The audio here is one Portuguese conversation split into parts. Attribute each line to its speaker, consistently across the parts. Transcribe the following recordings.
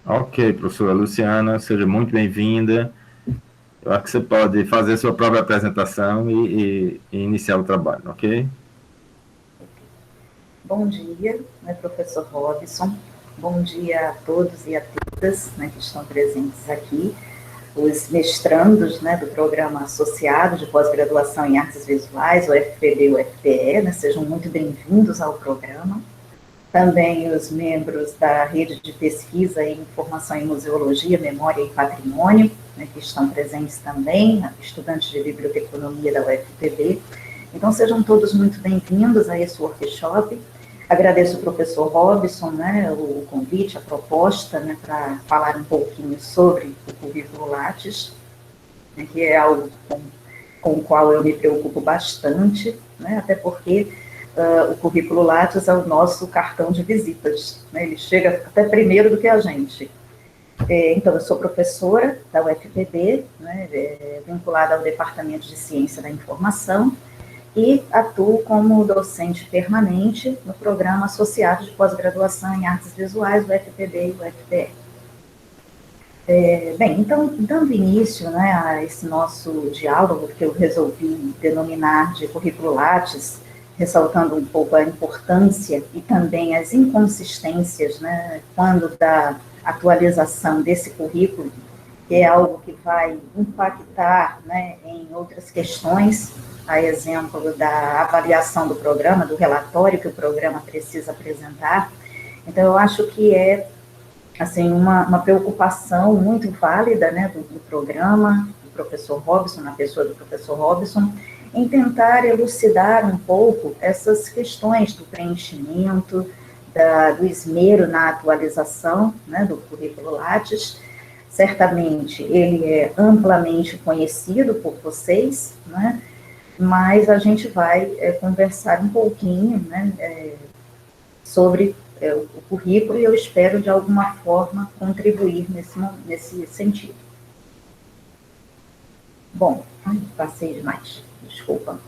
Speaker 1: Ok, professora Luciana, seja muito bem-vinda. Eu acho que você pode fazer a sua própria apresentação e iniciar o trabalho, ok?
Speaker 2: Bom dia, professor Robson. Bom dia a todos e a todas, que estão presentes aqui, os mestrandos, do programa associado de pós-graduação em artes visuais, o FPB e o FPE, sejam muito bem-vindos ao programa. Também os membros da rede de pesquisa e informação em museologia, memória e patrimônio, que estão presentes também, estudantes de biblioteconomia da UFPB. Então, sejam todos muito bem-vindos a esse workshop. Agradeço ao professor Robson, o convite, a proposta, para falar um pouquinho sobre o currículo Lattes, que é algo com o qual eu me preocupo bastante, até porque o currículo Lattes é o nosso cartão de visitas, ele chega até primeiro do que a gente. Então, eu sou professora da UFPB, vinculada ao Departamento de Ciência da Informação, e atuo como docente permanente no programa associado de pós-graduação em artes visuais, do FPB e do FPE. Bem, então, dando início a esse nosso diálogo, que eu resolvi denominar de currículo Lattes, ressaltando um pouco a importância e também as inconsistências, quando da atualização desse currículo, que é algo que vai impactar em outras questões, a exemplo da avaliação do programa, do relatório que o programa precisa apresentar. Então, eu acho que é assim, uma preocupação muito válida do programa, do professor Robson, na pessoa do professor Robson, em tentar elucidar um pouco essas questões do preenchimento, do esmero na atualização do currículo Lattes. Certamente ele é amplamente conhecido por vocês, mas a gente vai conversar um pouquinho sobre o currículo e eu espero, de alguma forma, contribuir nesse sentido. Bom, passei demais, desculpa.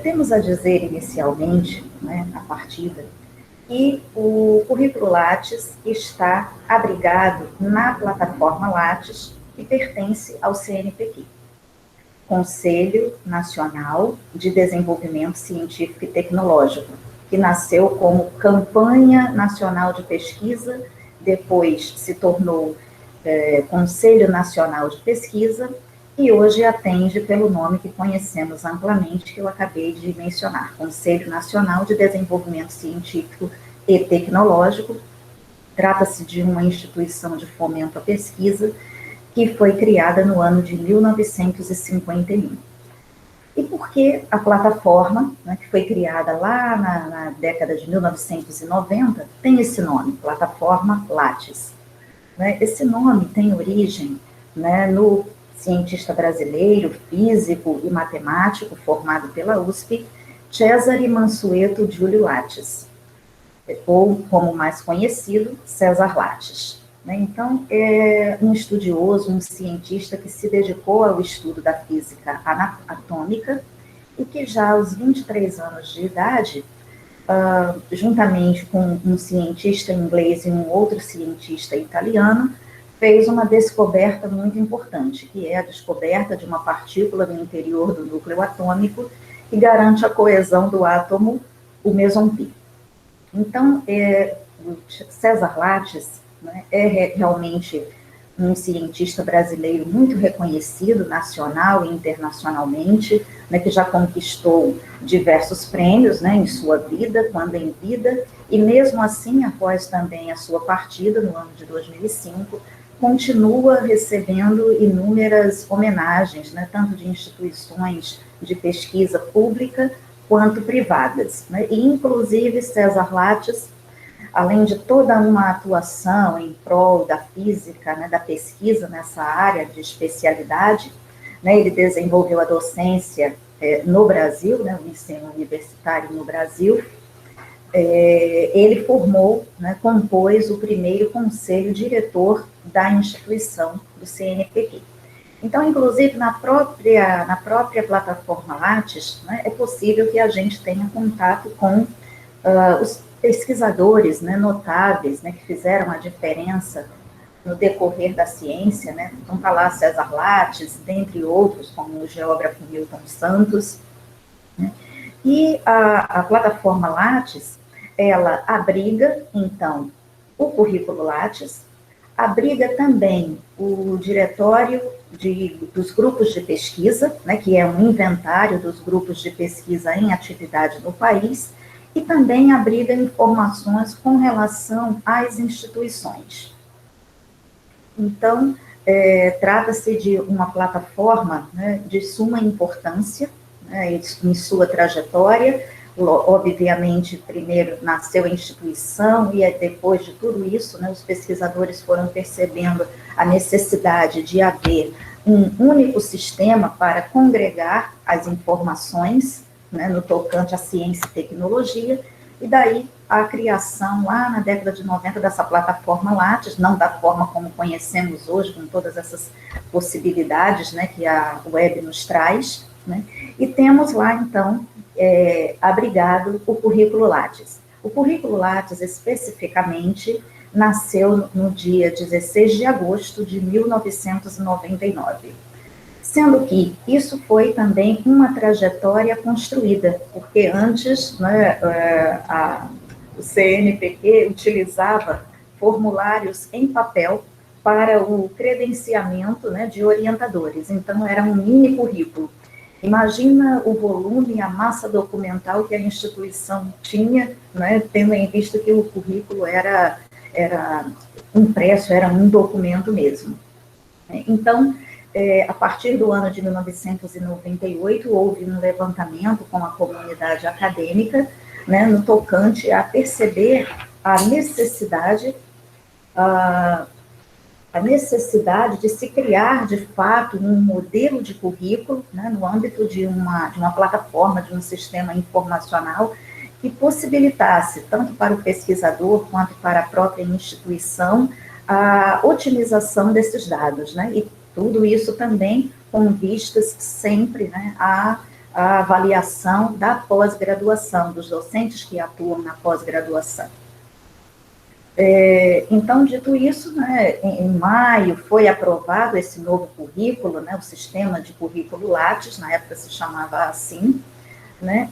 Speaker 2: Temos a dizer inicialmente, a partida, que o currículo Lattes está abrigado na plataforma Lattes e pertence ao CNPq, Conselho Nacional de Desenvolvimento Científico e Tecnológico, que nasceu como Campanha Nacional de Pesquisa, depois se tornou Conselho Nacional de Pesquisa, e hoje atende pelo nome que conhecemos amplamente, que eu acabei de mencionar, Conselho Nacional de Desenvolvimento Científico e Tecnológico. Trata-se de uma instituição de fomento à pesquisa que foi criada no ano de 1951. E por que a plataforma, que foi criada lá na década de 1990, tem esse nome, Plataforma Lattes? Esse nome tem origem no cientista brasileiro, físico e matemático formado pela USP, Cesare Mansueto Giulio Lattes, ou, como mais conhecido, César Lattes. Então, é um estudioso, um cientista que se dedicou ao estudo da física atômica e que já aos 23 anos de idade, juntamente com um cientista inglês e um outro cientista italiano, fez uma descoberta muito importante, que é a descoberta de uma partícula no interior do núcleo atômico que garante a coesão do átomo, o meson pi. Então, o César Lattes é realmente um cientista brasileiro muito reconhecido, nacional e internacionalmente, que já conquistou diversos prêmios em sua vida, quando em vida, e mesmo assim, após também a sua partida, no ano de 2005, continua recebendo inúmeras homenagens, tanto de instituições de pesquisa pública quanto privadas. E, inclusive, César Lattes, além de toda uma atuação em prol da física, da pesquisa nessa área de especialidade, ele desenvolveu a docência no Brasil, o ensino universitário no Brasil. Ele formou, compôs o primeiro conselho diretor da instituição do CNPq. Então, inclusive, na própria plataforma Lattes, é possível que a gente tenha contato com os pesquisadores, né, notáveis, né, que fizeram a diferença no decorrer da ciência, né? Então está lá César Lattes, dentre outros, como o geógrafo Milton Santos, né? E a plataforma Lattes, ela abriga, então, o currículo Lattes, abriga também o diretório dos grupos de pesquisa, né, que é um inventário dos grupos de pesquisa em atividade no país, e também abriga informações com relação às instituições. Então, trata-se de uma plataforma, né, de suma importância, né, em sua trajetória. Obviamente, primeiro nasceu a instituição e depois de tudo isso, né, os pesquisadores foram percebendo a necessidade de haver um único sistema para congregar as informações, né, no tocante à ciência e tecnologia, e daí a criação, lá na década de 90, dessa plataforma Lattes, não da forma como conhecemos hoje, com todas essas possibilidades, né, que a web nos traz, né, e temos lá, então, abrigado o currículo Lattes. O currículo Lattes, especificamente, nasceu no dia 16 de agosto de 1999. Sendo que isso foi também uma trajetória construída, porque antes, né, o CNPq utilizava formulários em papel para o credenciamento, né, de orientadores, então era um mini currículo. Imagina o volume e a massa documental que a instituição tinha, né, tendo em vista que o currículo era impresso, era um documento mesmo. Então, a partir do ano de 1998, houve um levantamento com a comunidade acadêmica, né, no tocante a perceber a necessidade de se criar, de fato, um modelo de currículo, né, no âmbito de uma plataforma, de um sistema informacional, que possibilitasse, tanto para o pesquisador quanto para a própria instituição, a otimização desses dados, né, e tudo isso também com vistas sempre, né, à avaliação da pós-graduação, dos docentes que atuam na pós-graduação. Então, dito isso, né, em maio foi aprovado esse novo currículo, né, o sistema de currículo Lattes, na época se chamava assim, né,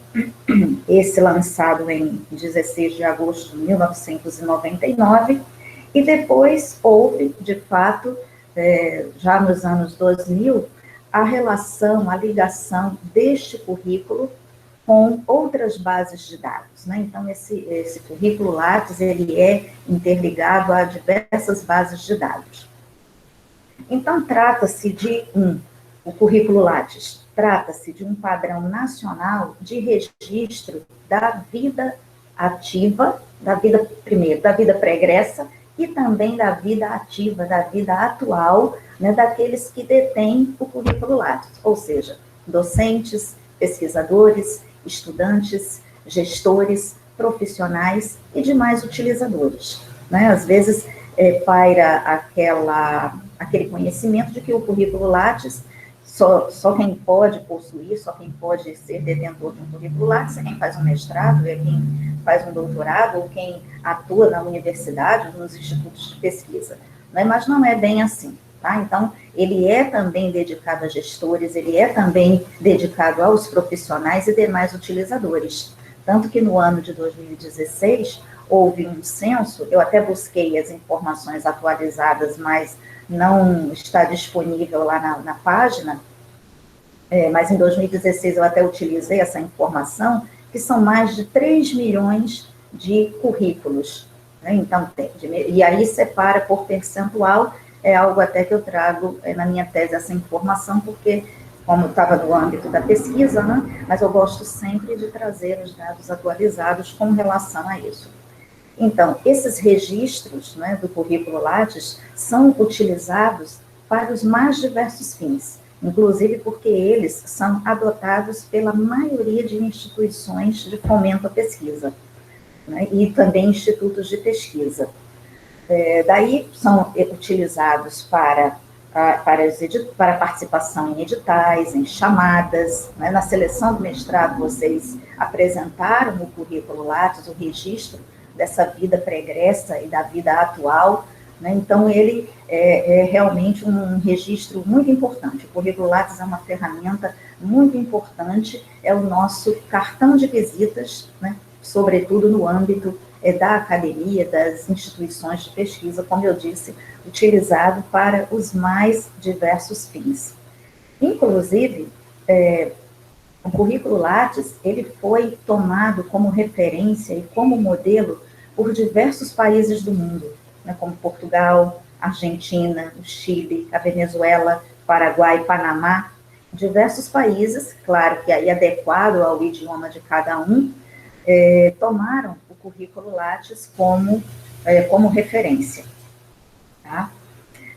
Speaker 2: esse lançado em 16 de agosto de 1999, e depois houve, de fato, já nos anos 2000, a relação, a ligação deste currículo com outras bases de dados, né? Então, esse currículo Lattes, ele é interligado a diversas bases de dados. Então, trata-se de o currículo Lattes, trata-se de um padrão nacional de registro da vida ativa, da vida pregressa, e também da vida ativa, da vida atual, né, daqueles que detêm o currículo Lattes, ou seja, docentes, pesquisadores, estudantes, gestores, profissionais e demais utilizadores, né? Às vezes paira aquele conhecimento de que o currículo Lattes só quem pode possuir, só quem pode ser detentor de um currículo Lattes é quem faz um mestrado, é quem faz um doutorado, ou quem atua na universidade, nos institutos de pesquisa, né? Mas não é bem assim, tá? Então, ele é também dedicado a gestores, ele é também dedicado aos profissionais e demais utilizadores. Tanto que no ano de 2016, houve um censo, eu até busquei as informações atualizadas, mas não está disponível lá na página, mas em 2016 eu até utilizei essa informação, que são mais de 3 milhões de currículos, né? Então, e aí separa por percentual, é algo até que eu trago na minha tese essa informação, porque, como estava no âmbito da pesquisa, né? Mas eu gosto sempre de trazer os dados atualizados com relação a isso. Então, esses registros, né, do currículo Lattes são utilizados para os mais diversos fins, inclusive porque eles são adotados pela maioria de instituições de fomento à pesquisa, né, e também institutos de pesquisa. Daí são utilizados para para participação em editais, em chamadas, né? Na seleção do mestrado, vocês apresentaram o currículo Lattes, o registro dessa vida pregressa e da vida atual, né? Então, ele é realmente um registro muito importante. O currículo Lattes é uma ferramenta muito importante, é o nosso cartão de visitas, né? Sobretudo no âmbito da academia, das instituições de pesquisa, como eu disse, utilizado para os mais diversos fins. Inclusive, o currículo Lattes, ele foi tomado como referência e como modelo por diversos países do mundo, né, como Portugal, Argentina, o Chile, a Venezuela, Paraguai, Panamá, diversos países, claro que aí adequado ao idioma de cada um, tomaram o currículo Lattes como referência. Tá?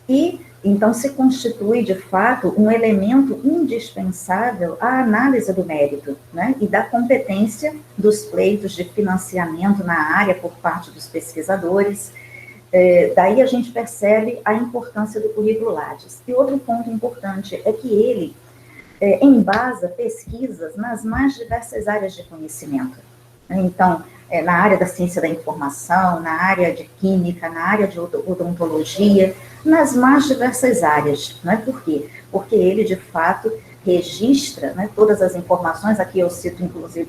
Speaker 2: E, então, se constitui, de fato, um elemento indispensável à análise do mérito, né, e da competência dos pleitos de financiamento na área por parte dos pesquisadores. Daí a gente percebe a importância do currículo Lattes. E outro ponto importante é que ele embasa pesquisas nas mais diversas áreas de conhecimento. Então, na área da ciência da informação, na área de química, na área de odontologia, nas mais diversas áreas. Não é por quê? Porque ele, de fato, registra, né, todas as informações. Aqui eu cito, inclusive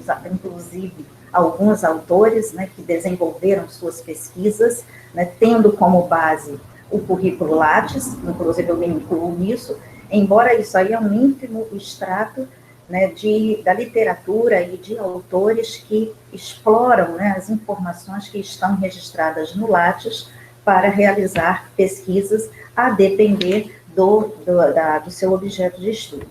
Speaker 2: alguns autores, né, que desenvolveram suas pesquisas, né, tendo como base o currículo Lattes, inclusive eu me incluo nisso, embora isso aí é um ínfimo extrato, né, da literatura e de autores que exploram, né, as informações que estão registradas no Lattes para realizar pesquisas a depender do seu objeto de estudo.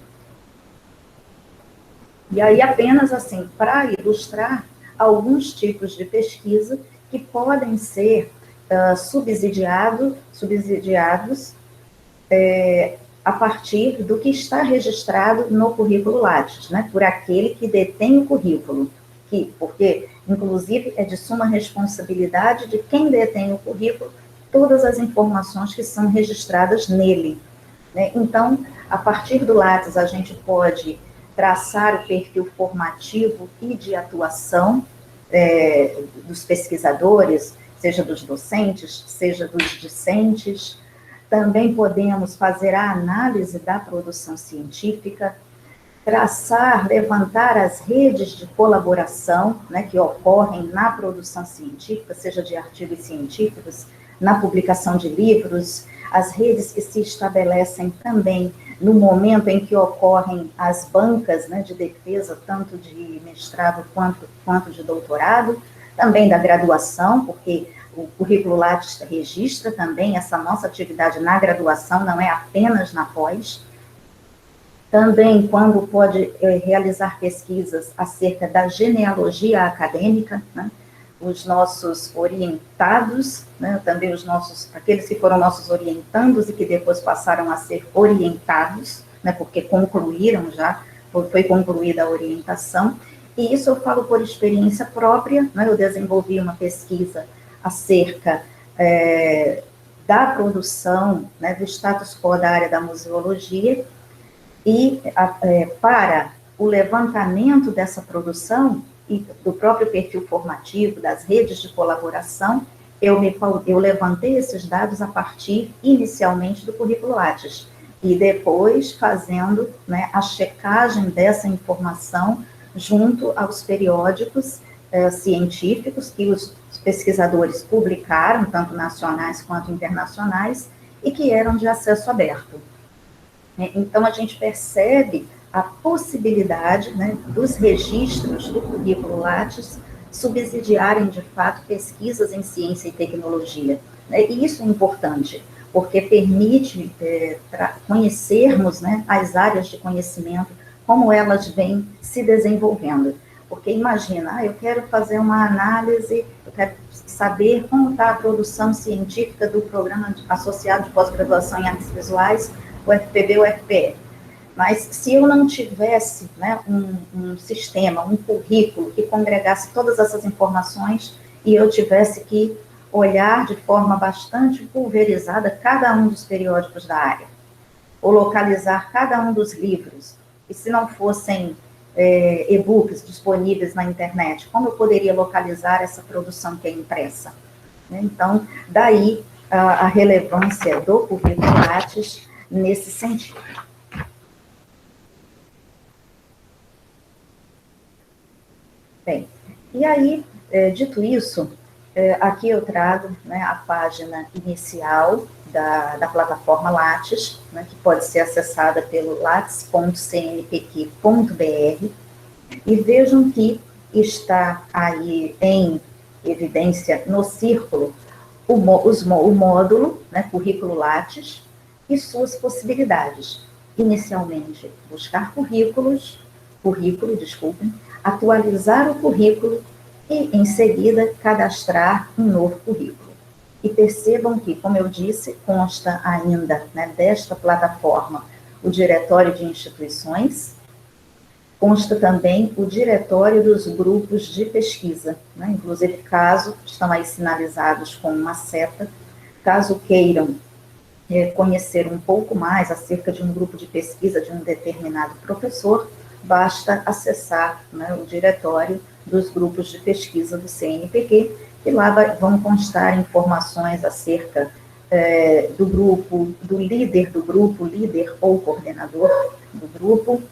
Speaker 2: E aí, apenas assim, para ilustrar alguns tipos de pesquisa que podem ser subsidiados a partir do que está registrado no currículo Lattes, né, por aquele que detém o currículo, porque, inclusive, é de suma responsabilidade de quem detém o currículo todas as informações que são registradas nele. Né? Então, a partir do Lattes, a gente pode traçar o perfil formativo e de atuação dos pesquisadores, seja dos docentes, seja dos discentes. Também podemos fazer a análise da produção científica, levantar as redes de colaboração, né, que ocorrem na produção científica, seja de artigos científicos, na publicação de livros, as redes que se estabelecem também no momento em que ocorrem as bancas, né, de defesa, tanto de mestrado quanto de doutorado, também da graduação, porque o currículo Lattes registra também essa nossa atividade na graduação, não é apenas na pós. Também quando pode realizar pesquisas acerca da genealogia acadêmica, né? Os nossos orientados, né? Também aqueles que foram nossos orientandos e que depois passaram a ser orientados, né? Porque concluíram já, foi concluída a orientação. E isso eu falo por experiência própria, né? Eu desenvolvi uma pesquisa acerca da produção, né, do status quo da área da museologia, e para o levantamento dessa produção e do próprio perfil formativo, das redes de colaboração, eu levantei esses dados a partir, inicialmente, do currículo Lattes, e depois fazendo, né, a checagem dessa informação junto aos periódicos científicos que os pesquisadores publicaram, tanto nacionais quanto internacionais, e que eram de acesso aberto. Então, a gente percebe a possibilidade, né, dos registros do currículo Lattes subsidiarem, de fato, pesquisas em ciência e tecnologia. E isso é importante, porque permite conhecermos, né, as áreas de conhecimento, como elas vêm se desenvolvendo. Porque imagina, eu quero fazer uma análise, eu quero saber como está a produção científica do programa associado de pós-graduação em artes visuais, o FPB ou o FPE. Mas se eu não tivesse, né, um sistema, um currículo que congregasse todas essas informações e eu tivesse que olhar de forma bastante pulverizada cada um dos periódicos da área, ou localizar cada um dos livros, e se não fossem e-books disponíveis na internet, como eu poderia localizar essa produção que é impressa? Então, daí a relevância do currículo Lattes nesse sentido. Bem, e aí, dito isso, aqui eu trago, né, a página inicial da plataforma Lattes, né, que pode ser acessada pelo lattes.cnpq.br, e vejam que está aí em evidência no círculo o módulo, né, currículo Lattes, e suas possibilidades. Inicialmente, buscar desculpem, atualizar o currículo e, em seguida, cadastrar um novo currículo. E percebam que, como eu disse, consta ainda, né, desta plataforma o diretório de instituições, consta também o diretório dos grupos de pesquisa, né, inclusive estão aí sinalizados com uma seta, caso queiram conhecer um pouco mais acerca de um grupo de pesquisa de um determinado professor, basta acessar, né, o diretório dos grupos de pesquisa do CNPq, e lá vão constar informações acerca do grupo, do líder do grupo, líder ou coordenador do grupo,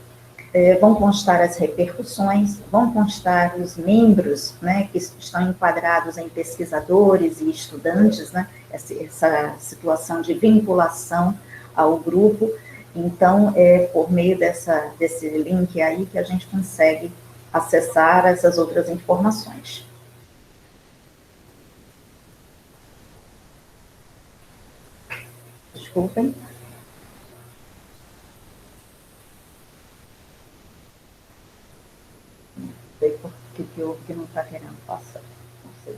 Speaker 2: vão constar as repercussões, vão constar os membros, né, que estão enquadrados em pesquisadores e estudantes, né, essa situação de vinculação ao grupo. Então, é por meio desse link aí que a gente consegue acessar essas outras informações. Desculpem. Não sei por que houve que não está querendo passar. Não sei.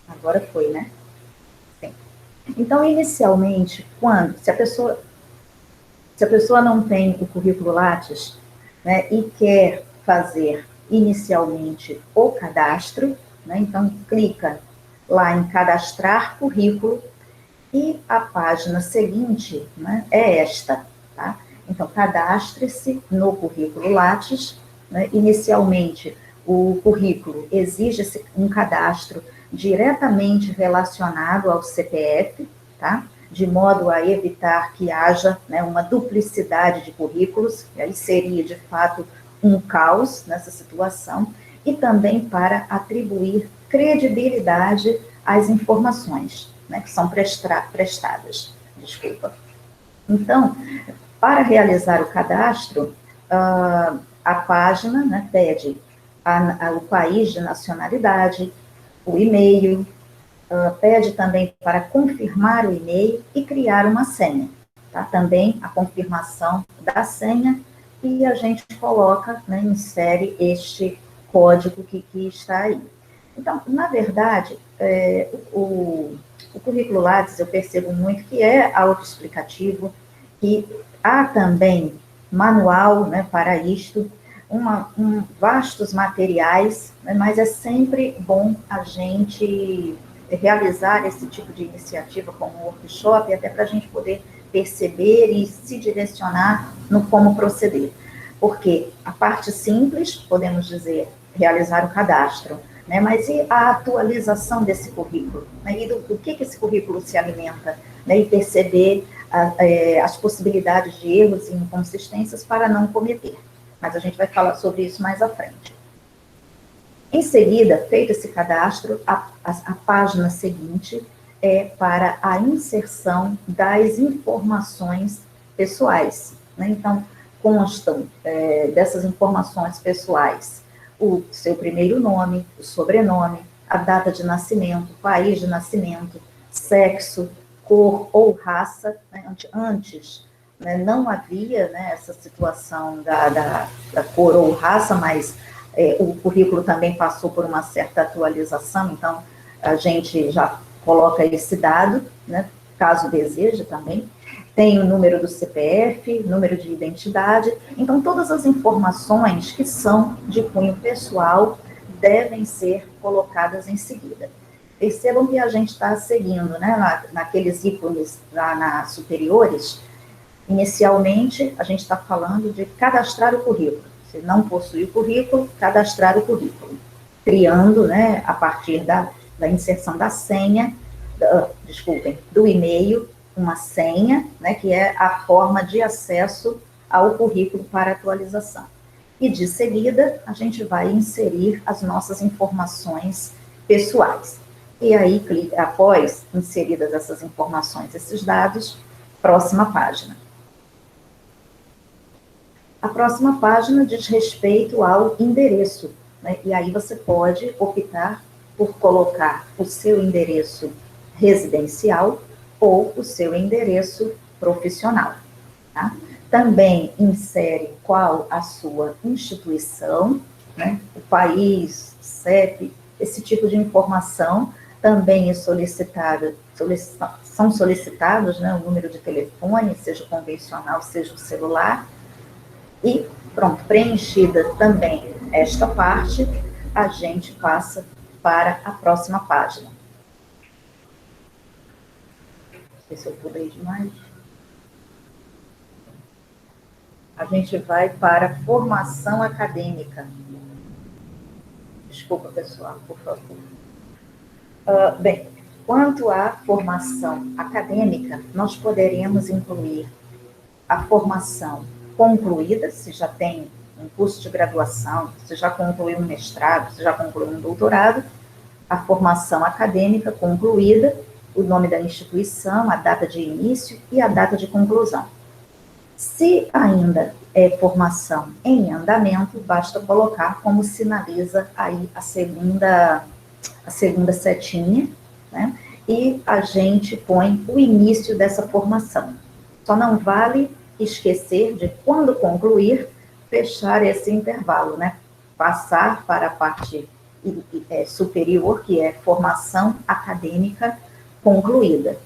Speaker 2: Agora foi, né? Sim. Então, inicialmente, se a pessoa não tem o currículo Lattes, né, e quer fazer inicialmente o cadastro, né, então clica lá em cadastrar currículo, e a página seguinte, né, é esta, tá? Então, cadastre-se no currículo Lattes, né, inicialmente o currículo exige um cadastro diretamente relacionado ao CPF, tá? De modo a evitar que haja, né, uma duplicidade de currículos, e aí seria, de fato, um caos nessa situação, e também para atribuir credibilidade às informações, né, que são prestadas. Desculpa. Então, para realizar o cadastro, a página, né, pede o país de nacionalidade, o e-mail, pede também para confirmar o e-mail e criar uma senha, tá? Também a confirmação da senha, e a gente coloca, né, insere este código que está aí. Então, na verdade, o currículo Lattes, eu percebo muito que é autoexplicativo, que há também manual, né, para isto, vastos materiais, né, mas é sempre bom a gente realizar esse tipo de iniciativa como um workshop, até para a gente poder perceber e se direcionar no como proceder. Porque a parte simples, podemos dizer, realizar o cadastro, né, mas e a atualização desse currículo? Né, e do que esse currículo se alimenta? Né, e perceber as possibilidades de erros e inconsistências para não cometer. Mas a gente vai falar sobre isso mais à frente. Em seguida, feito esse cadastro, a página seguinte é para a inserção das informações pessoais, né? Então, constam dessas informações pessoais o seu primeiro nome, o sobrenome, a data de nascimento, país de nascimento, sexo, cor ou raça, né? Antes, né, não havia, né, essa situação da cor ou raça, mas o currículo também passou por uma certa atualização, então a gente já coloca esse dado, né, caso deseje também. Tem o número do CPF, número de identidade, então todas as informações que são de cunho pessoal devem ser colocadas em seguida. percebam que a gente está seguindo, né, naqueles ícones lá nas superiores. Inicialmente, a gente está falando de cadastrar o currículo. Se não possui o currículo, cadastrar o currículo. Criando, né, a partir da inserção da senha, do e-mail, uma senha, né, que é a forma de acesso ao currículo para atualização. E, de seguida, a gente vai inserir as nossas informações pessoais. E aí, após inseridas essas informações, esses dados, próxima página. A próxima página diz respeito ao endereço, né? E aí você pode optar por colocar o seu endereço residencial ou o seu endereço profissional, tá? Também insere qual a sua instituição, né? O país, CEP, esse tipo de informação também é são solicitados, né, o número de telefone, seja convencional, seja o celular. E pronto, preenchida também esta parte, a gente passa para a próxima página. Não sei se eu pulei demais. A gente vai para formação acadêmica. Desculpa, pessoal, por favor. Bem, quanto à formação acadêmica, nós poderemos incluir a formação concluída, se já tem um curso de graduação, se já concluiu um mestrado, se já concluiu um doutorado, a formação acadêmica concluída, o nome da instituição, a data de início e a data de conclusão. Se ainda é formação em andamento, basta colocar como sinaliza aí a segunda setinha, né? E a gente põe o início dessa formação. Só não vale esquecer de, quando concluir, fechar esse intervalo, né? Passar para a parte superior, que é formação acadêmica concluída,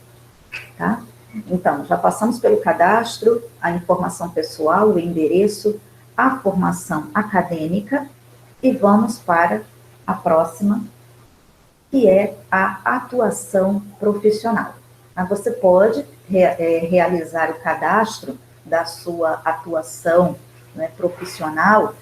Speaker 2: tá? Então, já passamos pelo cadastro, a informação pessoal, o endereço, a formação acadêmica, e vamos para a próxima, que é a atuação profissional. Você pode realizar o cadastro da sua atuação, né, profissional,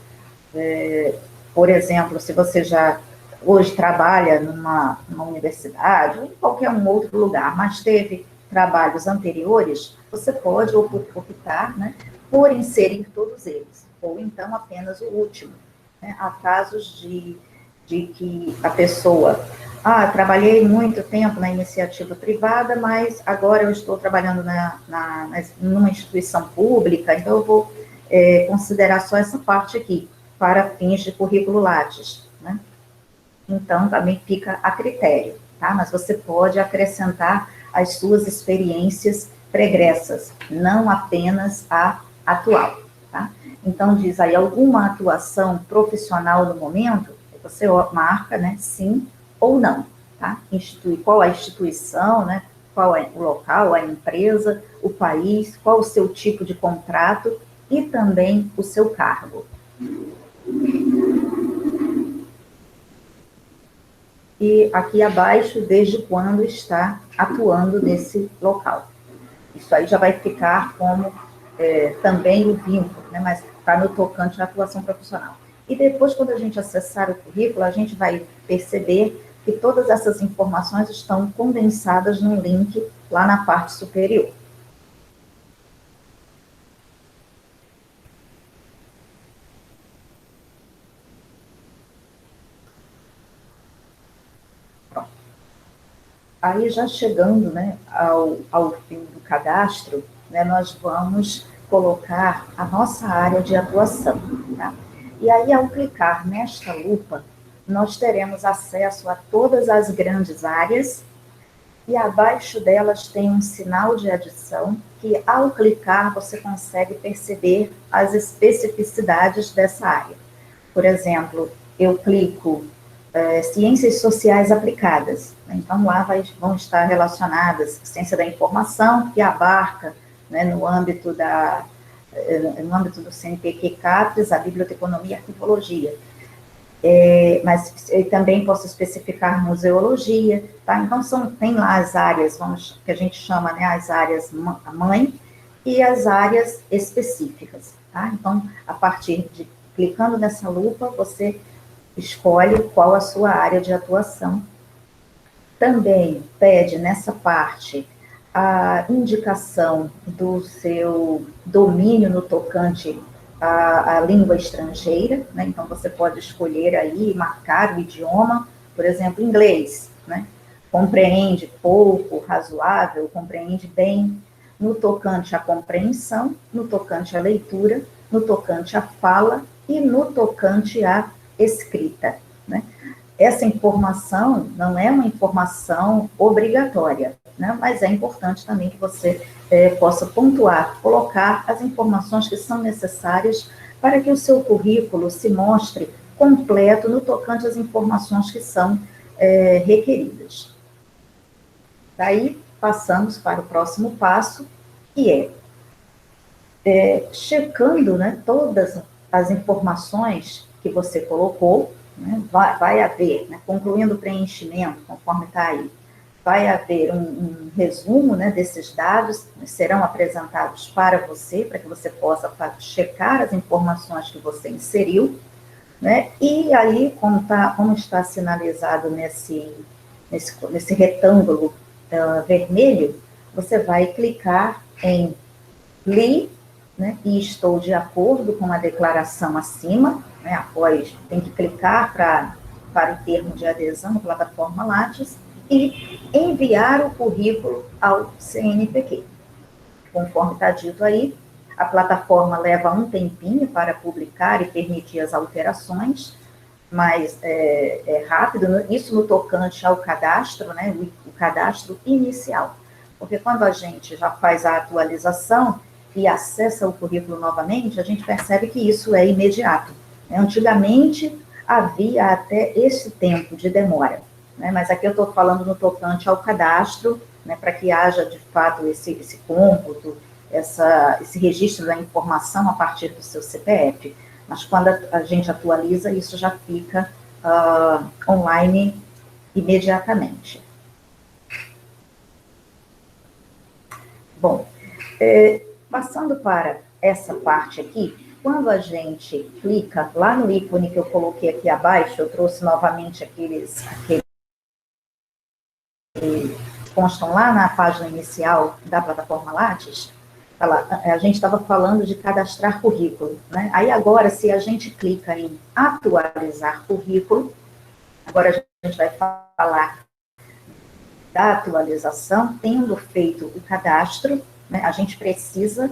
Speaker 2: por exemplo, se você já hoje trabalha numa universidade, ou em qualquer outro lugar, mas teve trabalhos anteriores, você pode optar, né, por inserir todos eles, ou então apenas o último, né? Há casos de que a pessoa, trabalhei muito tempo na iniciativa privada, mas agora eu estou trabalhando numa instituição pública, então eu vou considerar só essa parte aqui, para fins de currículo Lattes, né? Então, também fica a critério, tá? Mas você pode acrescentar as suas experiências pregressas, não apenas a atual, tá? Então, diz aí, alguma atuação profissional no momento, você marca, né, sim ou não, tá? Qual a instituição, né, qual é o local, a empresa, o país, qual o seu tipo de contrato e também o seu cargo. E aqui abaixo, desde quando está atuando nesse local. Isso aí já vai ficar como também o vínculo, né, mas está no tocante à atuação profissional. E depois, quando a gente acessar o currículo, a gente vai perceber que todas essas informações estão condensadas num link lá na parte superior. Aí, já chegando, né, ao fim do cadastro, né, nós vamos colocar a nossa área de atuação, tá? E aí, ao clicar nesta lupa, nós teremos acesso a todas as grandes áreas, e abaixo delas tem um sinal de adição, que ao clicar você consegue perceber as especificidades dessa área. Por exemplo, eu clico Ciências Sociais Aplicadas. Então, lá vão estar relacionadas a ciência da informação, que abarca, né, no âmbito do CNPq CAPES, a biblioteconomia e arquivologia. Mas eu também posso especificar museologia, tá? Então, tem lá as áreas, que a gente chama, né, as áreas mãe e as áreas específicas, tá? Então, a partir de clicando nessa lupa, você escolhe qual a sua área de atuação. Também pede nessa parte a indicação do seu domínio no tocante à língua estrangeira, né? Então você pode escolher aí, marcar o idioma, por exemplo, inglês, né? Compreende pouco, razoável, compreende bem, no tocante à compreensão, no tocante à leitura, no tocante à fala e no tocante à escrita, né? Essa informação não é uma informação obrigatória, né? Mas é importante também que você possa pontuar, colocar as informações que são necessárias para que o seu currículo se mostre completo no tocante às informações que são requeridas. Daí, passamos para o próximo passo, que checando, né, todas as informações que você colocou, né, vai haver, né, concluindo o preenchimento, conforme está aí, vai haver um resumo, né, desses dados, serão apresentados para você, para que você possa checar as informações que você inseriu, né, e aí, como está sinalizado nesse retângulo vermelho, você vai clicar em li, né, e estou de acordo com a declaração acima, né, após tem que clicar para o termo de adesão à plataforma Lattes e enviar o currículo ao CNPq. Conforme está dito aí, a plataforma leva um tempinho para publicar e permitir as alterações, mas é rápido, isso no tocante ao cadastro, né, o cadastro inicial. Porque quando a gente já faz a atualização e acessa o currículo novamente, a gente percebe que isso é imediato. Antigamente, havia até esse tempo de demora, né? Mas aqui eu estou falando no tocante ao cadastro, né, para que haja, de fato, esse cômputo, esse registro da informação a partir do seu CPF. Mas quando a gente atualiza, isso já fica online imediatamente. Bom, passando para essa parte aqui, quando a gente clica lá no ícone que eu coloquei aqui abaixo, eu trouxe novamente aqueles que constam lá na página inicial da plataforma Lattes, a gente estava falando de cadastrar currículo, né? Aí agora, se a gente clica em atualizar currículo, agora a gente vai falar da atualização, tendo feito o cadastro, né, a gente precisa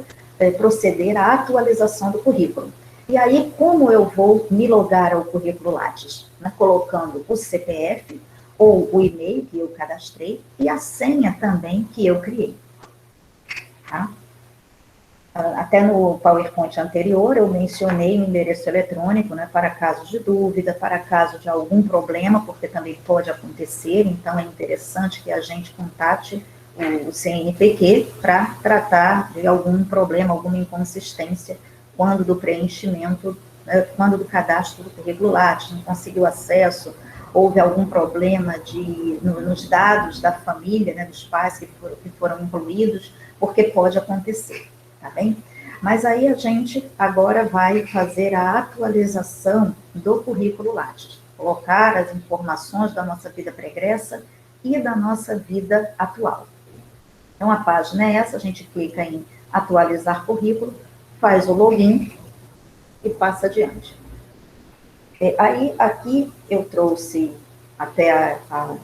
Speaker 2: proceder à atualização do currículo. E aí, como eu vou me logar ao currículo Lattes? Né, colocando o CPF ou o e-mail que eu cadastrei e a senha também que eu criei. Tá? Até no PowerPoint anterior, eu mencionei o endereço eletrônico, né, para casos de dúvida, para caso de algum problema, porque também pode acontecer, então é interessante que a gente contate o CNPq para tratar de algum problema, alguma inconsistência, quando do preenchimento, quando do cadastro do currículo Lattes, não conseguiu acesso, houve algum problema nos dados da família, né, dos pais que foram incluídos, porque pode acontecer. Tá bem? Mas aí a gente agora vai fazer a atualização do currículo Lattes, colocar as informações da nossa vida pregressa e da nossa vida atual. Então, a página é essa, a gente clica em atualizar currículo, faz o login e passa adiante. Aí, aqui eu trouxe até a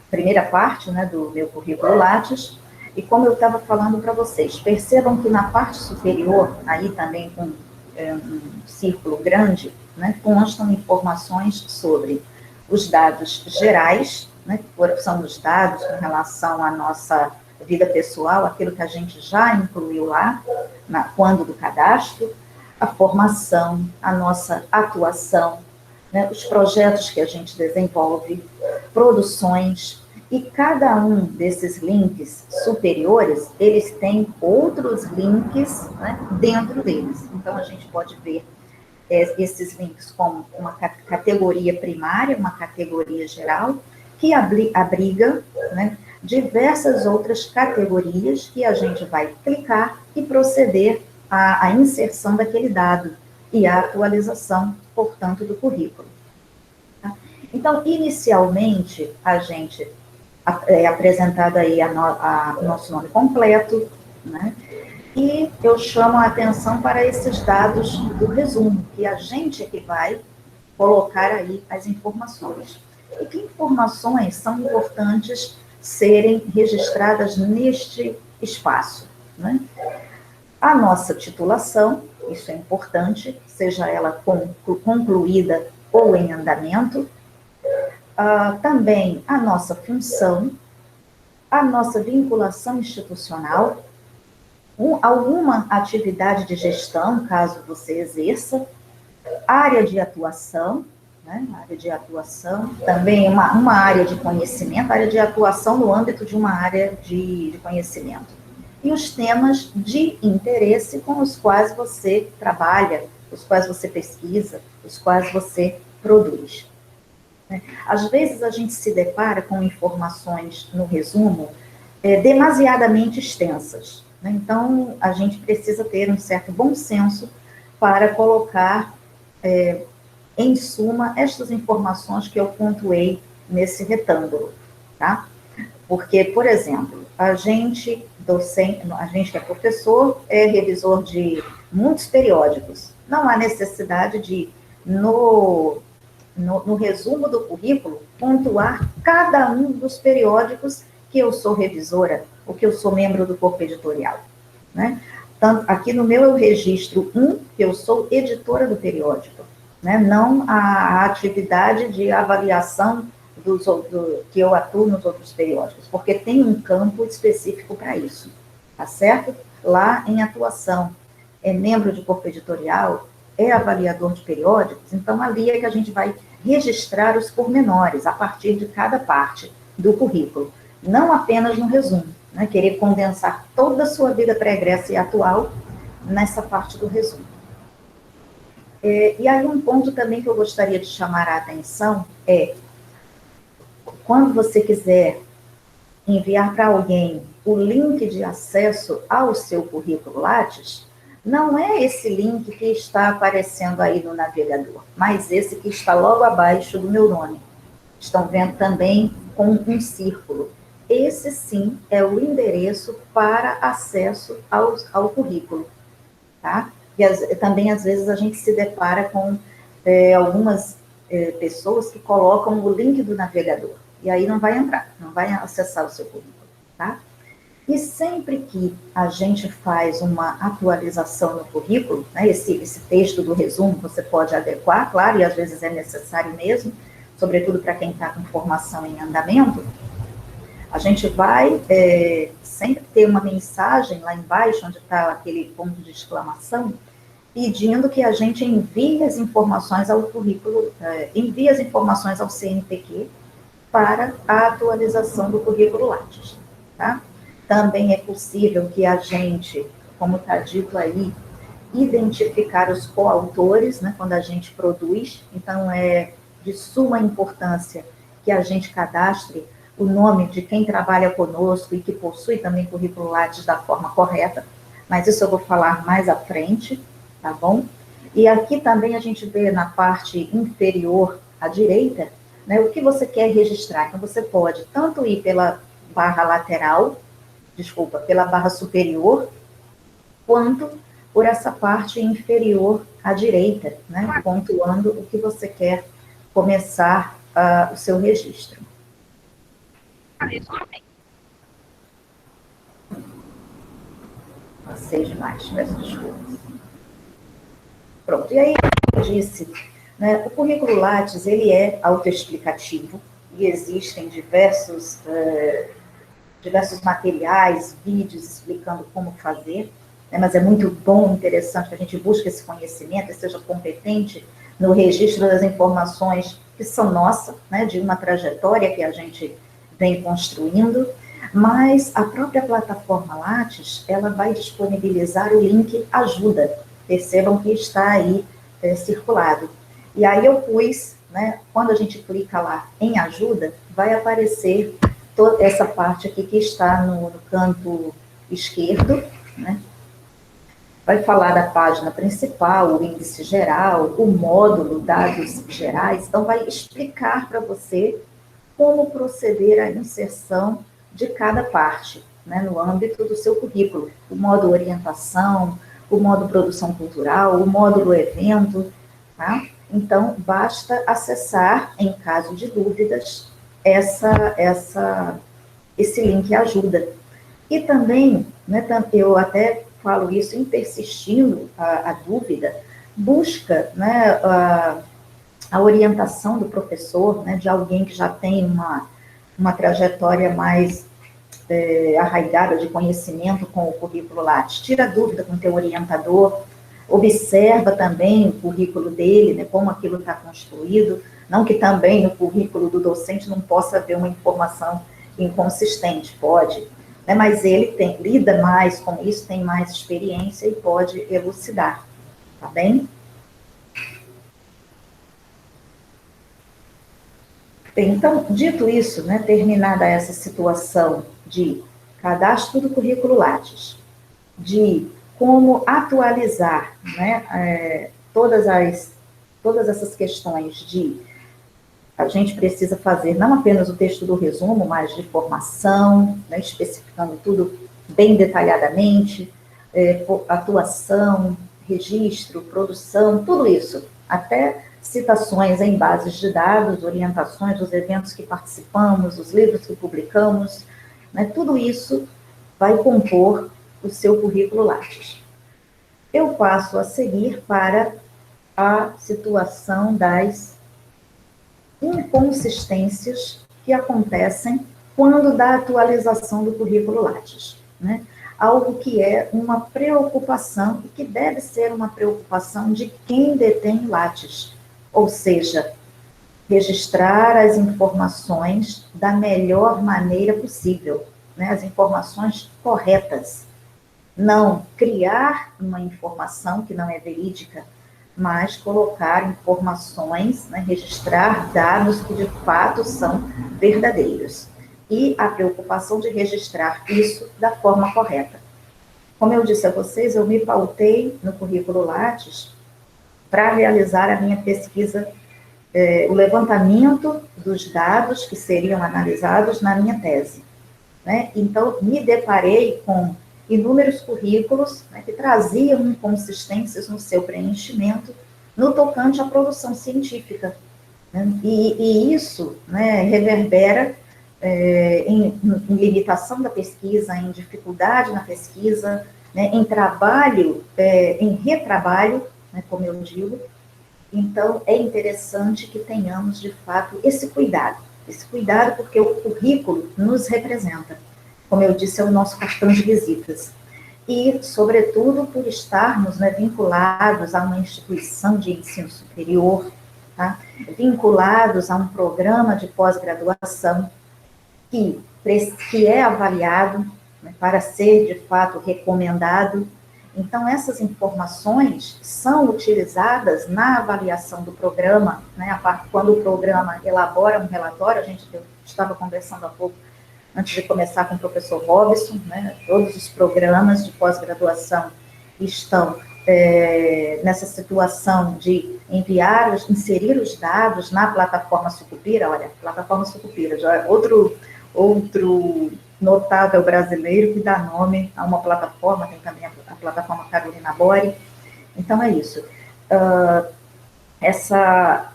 Speaker 2: primeira parte, né, do meu currículo Lattes. E como eu estava falando para vocês, percebam que na parte superior, aí também com um círculo grande, né, constam informações sobre os dados gerais, né, que são os dados em relação à nossa vida pessoal, aquilo que a gente já incluiu lá, quando do cadastro, a formação, a nossa atuação, né, os projetos que a gente desenvolve, produções. E cada um desses links superiores, eles têm outros links, né, dentro deles. Então, a gente pode ver esses links como uma categoria primária, uma categoria geral, que abriga, né, diversas outras categorias que a gente vai clicar e proceder à inserção daquele dado e à atualização, portanto, do currículo. Tá? Então, inicialmente, a gente é apresentado aí nosso nome completo, né? E eu chamo a atenção para esses dados do resumo, que a gente é que vai colocar aí as informações. E que informações são importantes serem registradas neste espaço, né? A nossa titulação, isso é importante, seja ela concluída ou em andamento. Também a nossa função, a nossa vinculação institucional, alguma atividade de gestão, caso você exerça, área de atuação, né? Área de atuação, também uma área de conhecimento, área de atuação no âmbito de uma área de conhecimento. E os temas de interesse com os quais você trabalha, os quais você pesquisa, os quais você produz. Às vezes a gente se depara com informações no resumo demasiadamente extensas. Né? Então, a gente precisa ter um certo bom senso para colocar em suma, estas informações que eu pontuei nesse retângulo, tá? Porque, por exemplo, a gente que é professor, é revisor de muitos periódicos. Não há necessidade de, no resumo do currículo, pontuar cada um dos periódicos que eu sou revisora, ou que eu sou membro do corpo editorial, né? Tanto, aqui no meu eu registro que eu sou editora do periódico, né? Não a atividade de avaliação que eu atuo nos outros periódicos, porque tem um campo específico para isso, tá certo? Lá em atuação, é membro de corpo editorial, é avaliador de periódicos, então ali é que a gente vai registrar os pormenores a partir de cada parte do currículo, não apenas no resumo, né? Querer condensar toda a sua vida pregressa e atual nessa parte do resumo. E aí um ponto também que eu gostaria de chamar a atenção é, quando você quiser enviar para alguém o link de acesso ao seu currículo Lattes, não é esse link que está aparecendo aí no navegador, mas esse que está logo abaixo do meu nome. Estão vendo também com um círculo. Esse sim é o endereço para acesso ao currículo, tá? E também, às vezes, a gente se depara com algumas pessoas que colocam o link do navegador, e aí não vai entrar, não vai acessar o seu currículo, tá? E sempre que a gente faz uma atualização no currículo, né, esse texto do resumo você pode adequar, claro, e às vezes é necessário mesmo, sobretudo para quem está com formação em andamento, a gente vai sempre ter uma mensagem lá embaixo, onde está aquele ponto de exclamação, pedindo que a gente envie as informações ao currículo, envie as informações ao CNPq para a atualização do currículo Lattes, tá? Também é possível que a gente, como está dito aí, identificar os coautores, né, quando a gente produz, então é de suma importância que a gente cadastre o nome de quem trabalha conosco e que possui também currículo Lattes da forma correta, mas isso eu vou falar mais à frente, tá bom? E aqui também a gente vê na parte inferior à direita, né, o que você quer registrar. Então, você pode tanto ir pela barra lateral, pela barra superior, quanto por essa parte inferior à direita, né, pontuando o que você quer começar o seu registro. Passei demais, peço desculpas. Pronto, e aí, como eu disse, né, o currículo Lattes, ele é autoexplicativo e existem diversos materiais, vídeos explicando como fazer, né, mas é muito bom, interessante que a gente busque esse conhecimento e seja competente no registro das informações que são nossas, né, de uma trajetória que a gente vem construindo, mas a própria plataforma Lattes, ela vai disponibilizar o link ajuda. Percebam que está aí circulado. E aí eu pus, né, quando a gente clica lá em ajuda, vai aparecer toda essa parte aqui que está no canto esquerdo, né? Vai falar da página principal, o índice geral, o módulo, dados gerais, então vai explicar para você como proceder à inserção de cada parte, né, no âmbito do seu currículo. O módulo orientação, o módulo produção cultural, o módulo evento, tá? Então, basta acessar, em caso de dúvidas, esse link ajuda. E também, né, eu até falo isso, em persistindo a dúvida, busca, né, a orientação do professor, né, de alguém que já tem uma trajetória mais arraigada de conhecimento com o currículo Lattes. Tira dúvida com o teu orientador, observa também o currículo dele, né, como aquilo está construído, não que também no currículo do docente não possa haver uma informação inconsistente, pode, né, mas ele lida mais com isso, tem mais experiência e pode elucidar, tá bem? Bem, então, dito isso, né, terminada essa situação de cadastro do currículo Lattes, de como atualizar, né, todas essas questões de a gente precisa fazer não apenas o texto do resumo, mas de formação, né, especificando tudo bem detalhadamente, atuação, registro, produção, tudo isso, até citações em bases de dados, orientações dos eventos que participamos, os livros que publicamos, né, tudo isso vai compor o seu currículo Lattes. Eu passo a seguir para a situação das inconsistências que acontecem quando da atualização do currículo Lattes, né? Algo que é uma preocupação e que deve ser uma preocupação de quem detém Lattes, ou seja, registrar as informações da melhor maneira possível, né? As informações corretas, não criar uma informação que não é verídica, mas colocar informações, né, registrar dados que de fato são verdadeiros. E a preocupação de registrar isso da forma correta. Como eu disse a vocês, eu me pautei no currículo Lattes para realizar a minha pesquisa, o levantamento dos dados que seriam analisados na minha tese, né? Então, me deparei com inúmeros currículos, né, que traziam inconsistências no seu preenchimento no tocante à produção científica. Né? E isso, né, reverbera em limitação da pesquisa, em dificuldade na pesquisa, né, em trabalho, em retrabalho, né, como eu digo. Então, é interessante que tenhamos, de fato, esse cuidado porque o currículo nos representa. Como eu disse, é o nosso cartão de visitas. E, sobretudo, por estarmos, né, vinculados a uma instituição de ensino superior, tá? Vinculados a um programa de pós-graduação que é avaliado, né, para ser, de fato, recomendado. Então, essas informações são utilizadas na avaliação do programa, né, quando o programa elabora um relatório, eu estava conversando há pouco, antes de começar com o professor Robson, né, todos os programas de pós-graduação estão nessa situação de inserir os dados na plataforma Sucupira. Olha, plataforma Sucupira, já é outro notável brasileiro que dá nome a uma plataforma, tem também a plataforma Carolina Bori. Então, é isso. Essa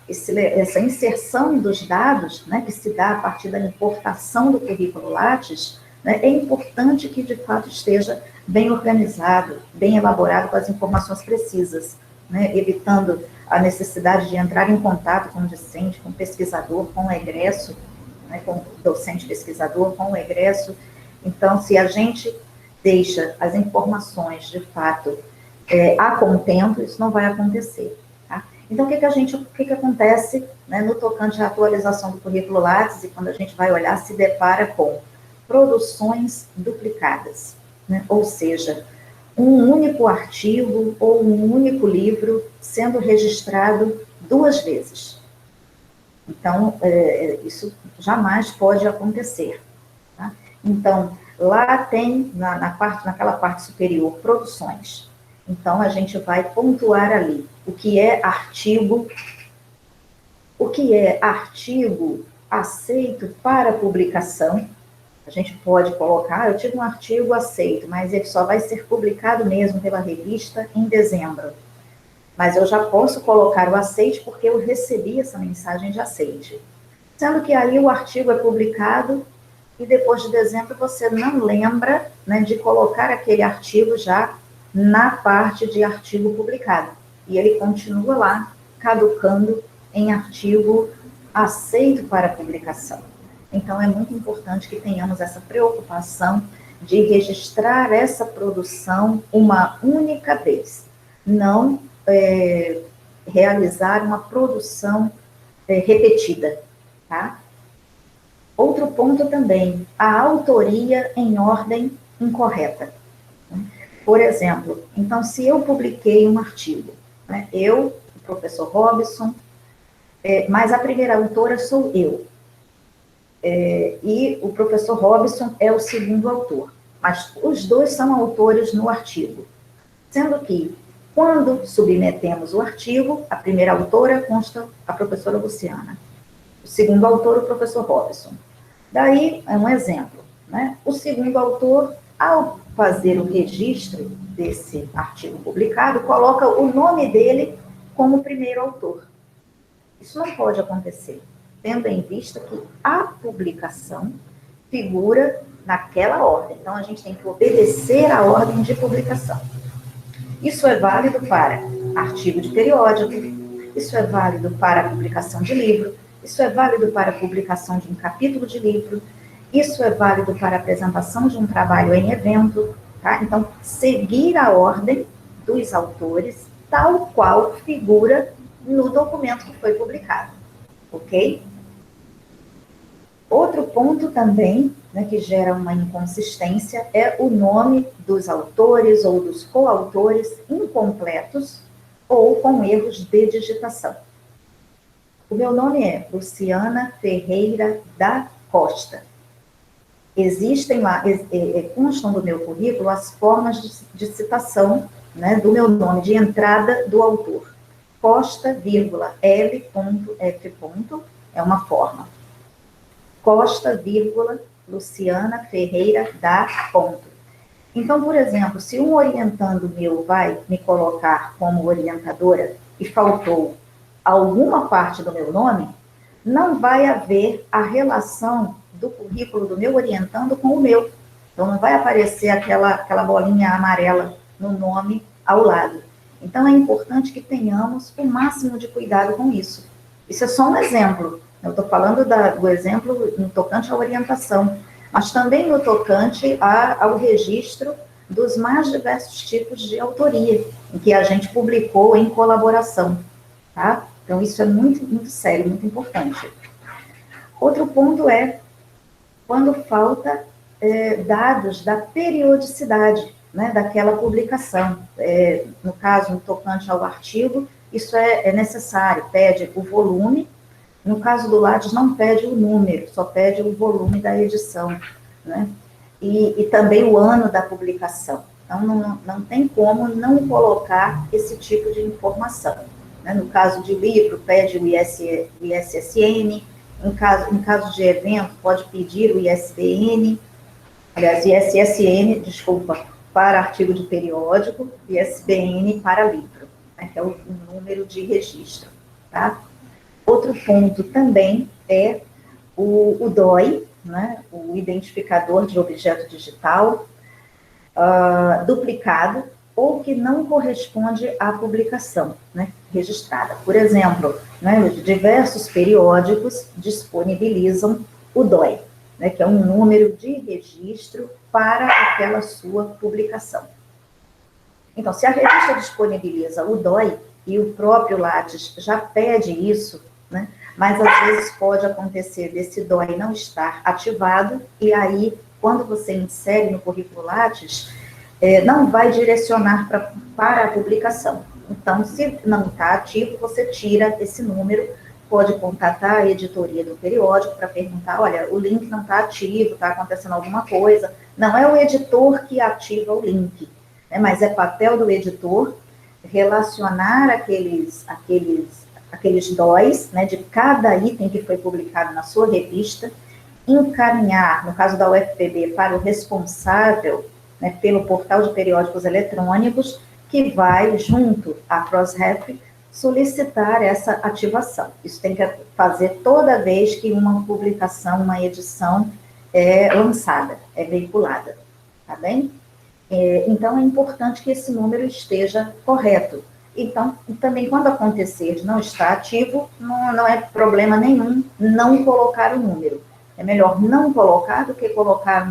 Speaker 2: inserção dos dados, né, que se dá a partir da importação do currículo Lattes, né, é importante que, de fato, esteja bem organizado, bem elaborado, com as informações precisas, né, evitando a necessidade de entrar em contato com o discente, com o pesquisador, com o egresso, né, com o docente pesquisador, com o egresso. Então, se a gente deixa as informações, de fato, a contento, isso não vai acontecer. Então, o que acontece, né, no tocante à atualização do currículo Lattes, e quando a gente vai olhar, se depara com produções duplicadas, né? Ou seja, um único artigo ou um único livro sendo registrado 2 vezes. Então, isso jamais pode acontecer. Tá? Então, lá tem, naquela parte superior, produções. Então, a gente vai pontuar ali o que é artigo aceito para publicação. A gente pode colocar, eu tive um artigo aceito, mas ele só vai ser publicado mesmo pela revista em dezembro. Mas eu já posso colocar o aceite porque eu recebi essa mensagem de aceite. Sendo que aí o artigo é publicado e depois de dezembro você não lembra, né, de colocar aquele artigo já na parte de artigo publicado. E ele continua lá, caducando em artigo aceito para publicação. Então, é muito importante que tenhamos essa preocupação de registrar essa produção uma única vez, não realizar uma produção repetida, tá? Outro ponto também, a autoria em ordem incorreta. Por exemplo, então, se eu publiquei um artigo, né, eu, o professor Robson, mas a primeira autora sou eu, e o professor Robson é o segundo autor, mas os dois são autores no artigo, sendo que, quando submetemos o artigo, a primeira autora consta a professora Luciana, o segundo autor, o professor Robson. Daí, é um exemplo, né? O segundo autor, ao fazer o registro desse artigo publicado, coloca o nome dele como primeiro autor. Isso não pode acontecer, tendo em vista que a publicação figura naquela ordem. Então, a gente tem que obedecer à ordem de publicação. Isso é válido para artigo de periódico, isso é válido para a publicação de livro, isso é válido para a publicação de um capítulo de livro, isso é válido para a apresentação de um trabalho em evento, tá? Então, seguir a ordem dos autores, tal qual figura no documento que foi publicado, ok? Outro ponto também, né, que gera uma inconsistência é o nome dos autores ou dos coautores incompletos ou com erros de digitação. O meu nome é Luciana Ferreira da Costa. Existem lá, constam do meu currículo as formas de citação, né, do meu nome, de entrada do autor. Costa, vírgula, L.F. é uma forma. Costa, vírgula, Luciana Ferreira da ponto. Então, por exemplo, se um orientando meu vai me colocar como orientadora e faltou alguma parte do meu nome, não vai haver a relação do currículo do meu orientando com o meu. Então, não vai aparecer aquela bolinha amarela no nome ao lado. Então, é importante que tenhamos o máximo de cuidado com isso. Isso é só um exemplo. Eu estou falando do exemplo no tocante à orientação, mas também no tocante ao registro dos mais diversos tipos de autoria, em que a gente publicou em colaboração, tá? Então, isso é muito, muito sério, muito importante. Outro ponto é quando falta dados da periodicidade, né, daquela publicação. No caso, no tocante ao artigo, isso é necessário, pede o volume. No caso do Lattes, não pede o número, só pede o volume da edição, né? E também o ano da publicação. Então, não tem como não colocar esse tipo de informação, né? No caso de livro, pede o ISSN, em caso de evento, pode pedir o ISBN, aliás, ISSN, desculpa, para artigo de periódico, ISBN para livro, né, que é o número de registro, tá? Outro ponto também é o DOI, né, o identificador de objeto digital, duplicado, ou que não corresponde à publicação, né, registrada. Por exemplo, né, diversos periódicos disponibilizam o DOI, né, que é um número de registro para aquela sua publicação. Então, se a revista disponibiliza o DOI, e o próprio Lattes já pede isso, né, mas às vezes pode acontecer desse DOI não estar ativado, e aí, quando você insere no currículo Lattes, não vai direcionar para a publicação. Então, se não está ativo, você tira esse número, pode contatar a editoria do periódico para perguntar, olha, o link não está ativo, está acontecendo alguma coisa. Não é o editor que ativa o link, né, mas é papel do editor relacionar aqueles DOIs, né, de cada item que foi publicado na sua revista, encaminhar, no caso da UFPB, para o responsável, né, pelo portal de periódicos eletrônicos, que vai, junto à Crossref, solicitar essa ativação. Isso tem que fazer toda vez que uma publicação, uma edição é lançada, é veiculada, tá bem? Então, é importante que esse número esteja correto. Então, também, quando acontecer de não estar ativo, não é problema nenhum não colocar o número. É melhor não colocar do que colocar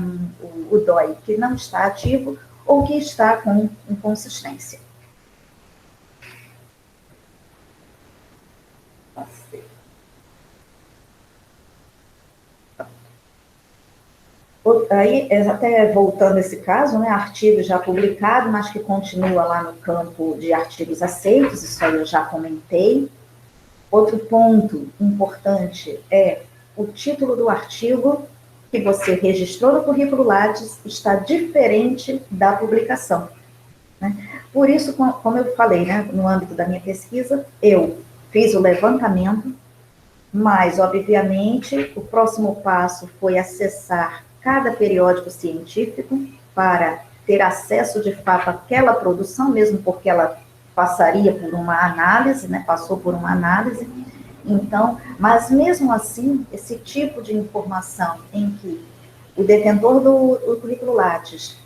Speaker 2: o DOI que não está ativo ou que está com inconsistência. Aí, até voltando a esse caso, né, artigo já publicado, mas que continua lá no campo de artigos aceitos, isso aí eu já comentei. Outro ponto importante é o título do artigo que você registrou no currículo Lattes está diferente da publicação, né? Por isso, como eu falei, né, no âmbito da minha pesquisa, eu fiz o levantamento, mas, obviamente, o próximo passo foi acessar cada periódico científico para ter acesso, de fato, àquela produção, mesmo porque ela passaria por uma análise, né, passou por uma análise. Então, mas mesmo assim, esse tipo de informação em que o detentor do currículo Lattes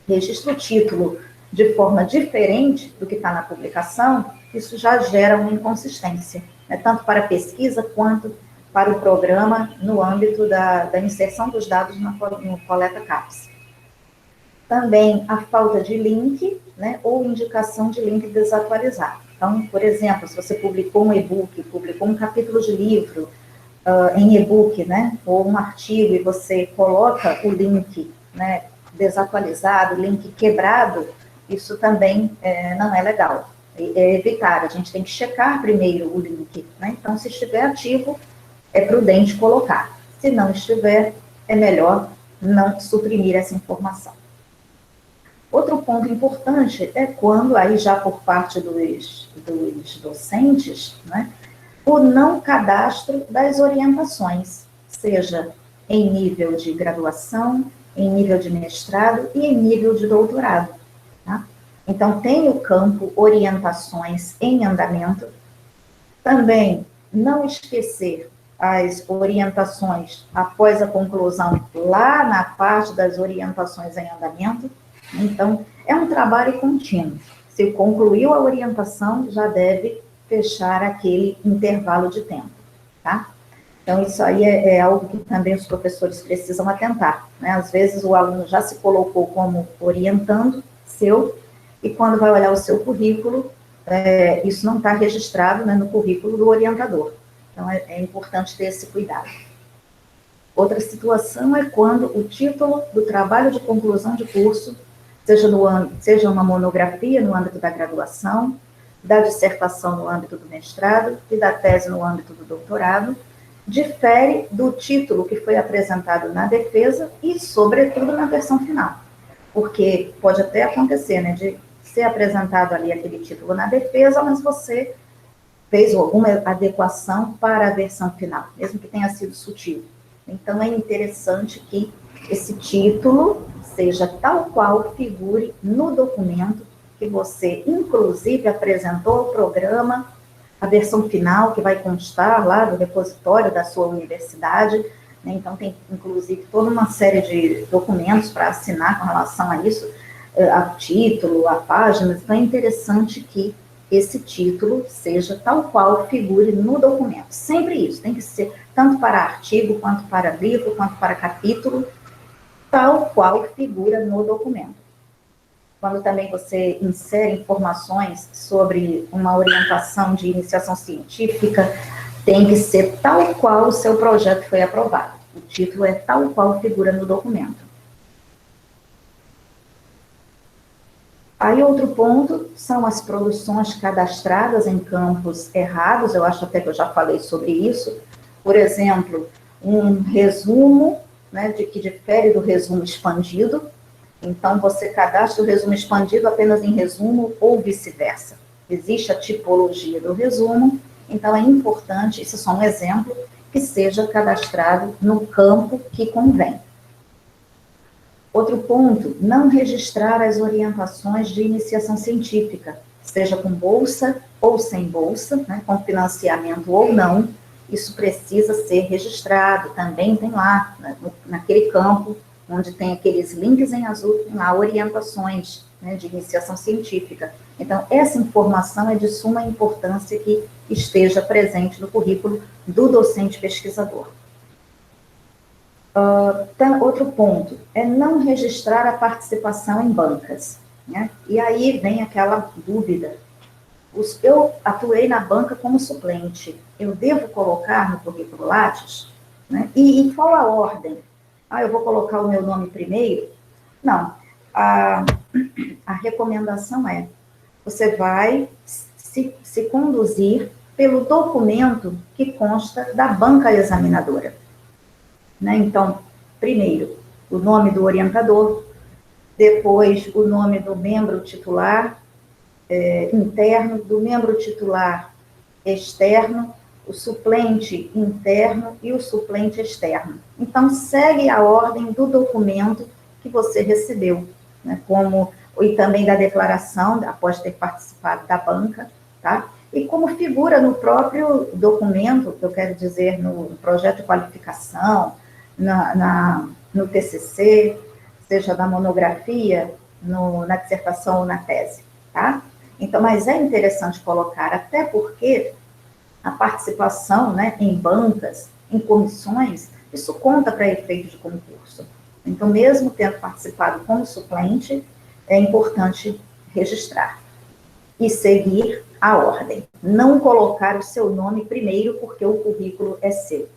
Speaker 2: registra o título de forma diferente do que está na publicação, isso já gera uma inconsistência, né, tanto para a pesquisa quanto para o programa no âmbito da inserção dos dados no coleta CAPES. Também a falta de link, né, ou indicação de link desatualizado. Então, por exemplo, se você publicou um e-book, publicou um capítulo de livro em e-book, né, ou um artigo, e você coloca o link, né, desatualizado, link quebrado, isso também não é legal. É evitar, a gente tem que checar primeiro o link, né? Então, se estiver ativo, é prudente colocar. Se não estiver, é melhor não suprimir essa informação. Outro ponto importante é quando, aí já por parte dos docentes, né, o não cadastro das orientações, seja em nível de graduação, em nível de mestrado e em nível de doutorado. Tá? Então, tem o campo orientações em andamento. Também não esquecer as orientações após a conclusão, lá na parte das orientações em andamento. Então, é um trabalho contínuo. Se concluiu a orientação, já deve fechar aquele intervalo de tempo, tá? Então, isso aí é algo que também os professores precisam atentar, né? Às vezes, o aluno já se colocou como orientando seu, e quando vai olhar o seu currículo, isso não está registrado, né, no currículo do orientador. Então, é importante ter esse cuidado. Outra situação é quando o título do trabalho de conclusão de curso, seja uma monografia no âmbito da graduação, da dissertação no âmbito do mestrado e da tese no âmbito do doutorado, difere do título que foi apresentado na defesa e, sobretudo, na versão final. Porque pode até acontecer, né, de ser apresentado ali aquele título na defesa, mas você fez alguma adequação para a versão final, mesmo que tenha sido sutil. Então, é interessante que esse título seja tal qual figure no documento que você, inclusive, apresentou ao programa, a versão final que vai constar lá do repositório da sua universidade, né? Então, tem, inclusive, toda uma série de documentos para assinar com relação a isso, a título, a páginas. Então, é interessante que esse título seja tal qual figure no documento. Sempre isso, tem que ser tanto para artigo, quanto para livro, quanto para capítulo, tal qual figura no documento. Quando também você insere informações sobre uma orientação de iniciação científica, tem que ser tal qual o seu projeto foi aprovado. O título é tal qual figura no documento. Aí outro ponto são as produções cadastradas em campos errados, eu acho até que eu já falei sobre isso. Por exemplo, um resumo, né, que difere do resumo expandido. Então, você cadastra o resumo expandido apenas em resumo ou vice-versa. Existe a tipologia do resumo, então é importante, isso é só um exemplo, que seja cadastrado no campo que convém. Outro ponto, não registrar as orientações de iniciação científica, seja com bolsa ou sem bolsa, né, com financiamento ou não, isso precisa ser registrado, também tem lá, naquele campo, onde tem aqueles links em azul, tem lá orientações, né, de iniciação científica. Então, essa informação é de suma importância que esteja presente no currículo do docente pesquisador. Outro ponto é não registrar a participação em bancas, né? E aí vem aquela dúvida. Eu atuei na banca como suplente, eu devo colocar no currículo Lattes? Né? E em qual a ordem? Eu vou colocar o meu nome primeiro? Não. A recomendação é, você vai se conduzir pelo documento que consta da banca examinadora. Né? Então, primeiro, o nome do orientador, depois o nome do membro titular interno, do membro titular externo, o suplente interno e o suplente externo. Então, segue a ordem do documento que você recebeu, né? E também da declaração, após ter participado da banca, tá? E como figura no próprio documento, eu quero dizer, no projeto de qualificação, no TCC, seja na monografia, na dissertação ou na tese, tá? Então, mas é interessante colocar, até porque a participação, né, em bancas, em comissões, isso conta para efeito de concurso. Então, mesmo tendo participado como suplente, é importante registrar e seguir a ordem. Não colocar o seu nome primeiro, porque o currículo é seu.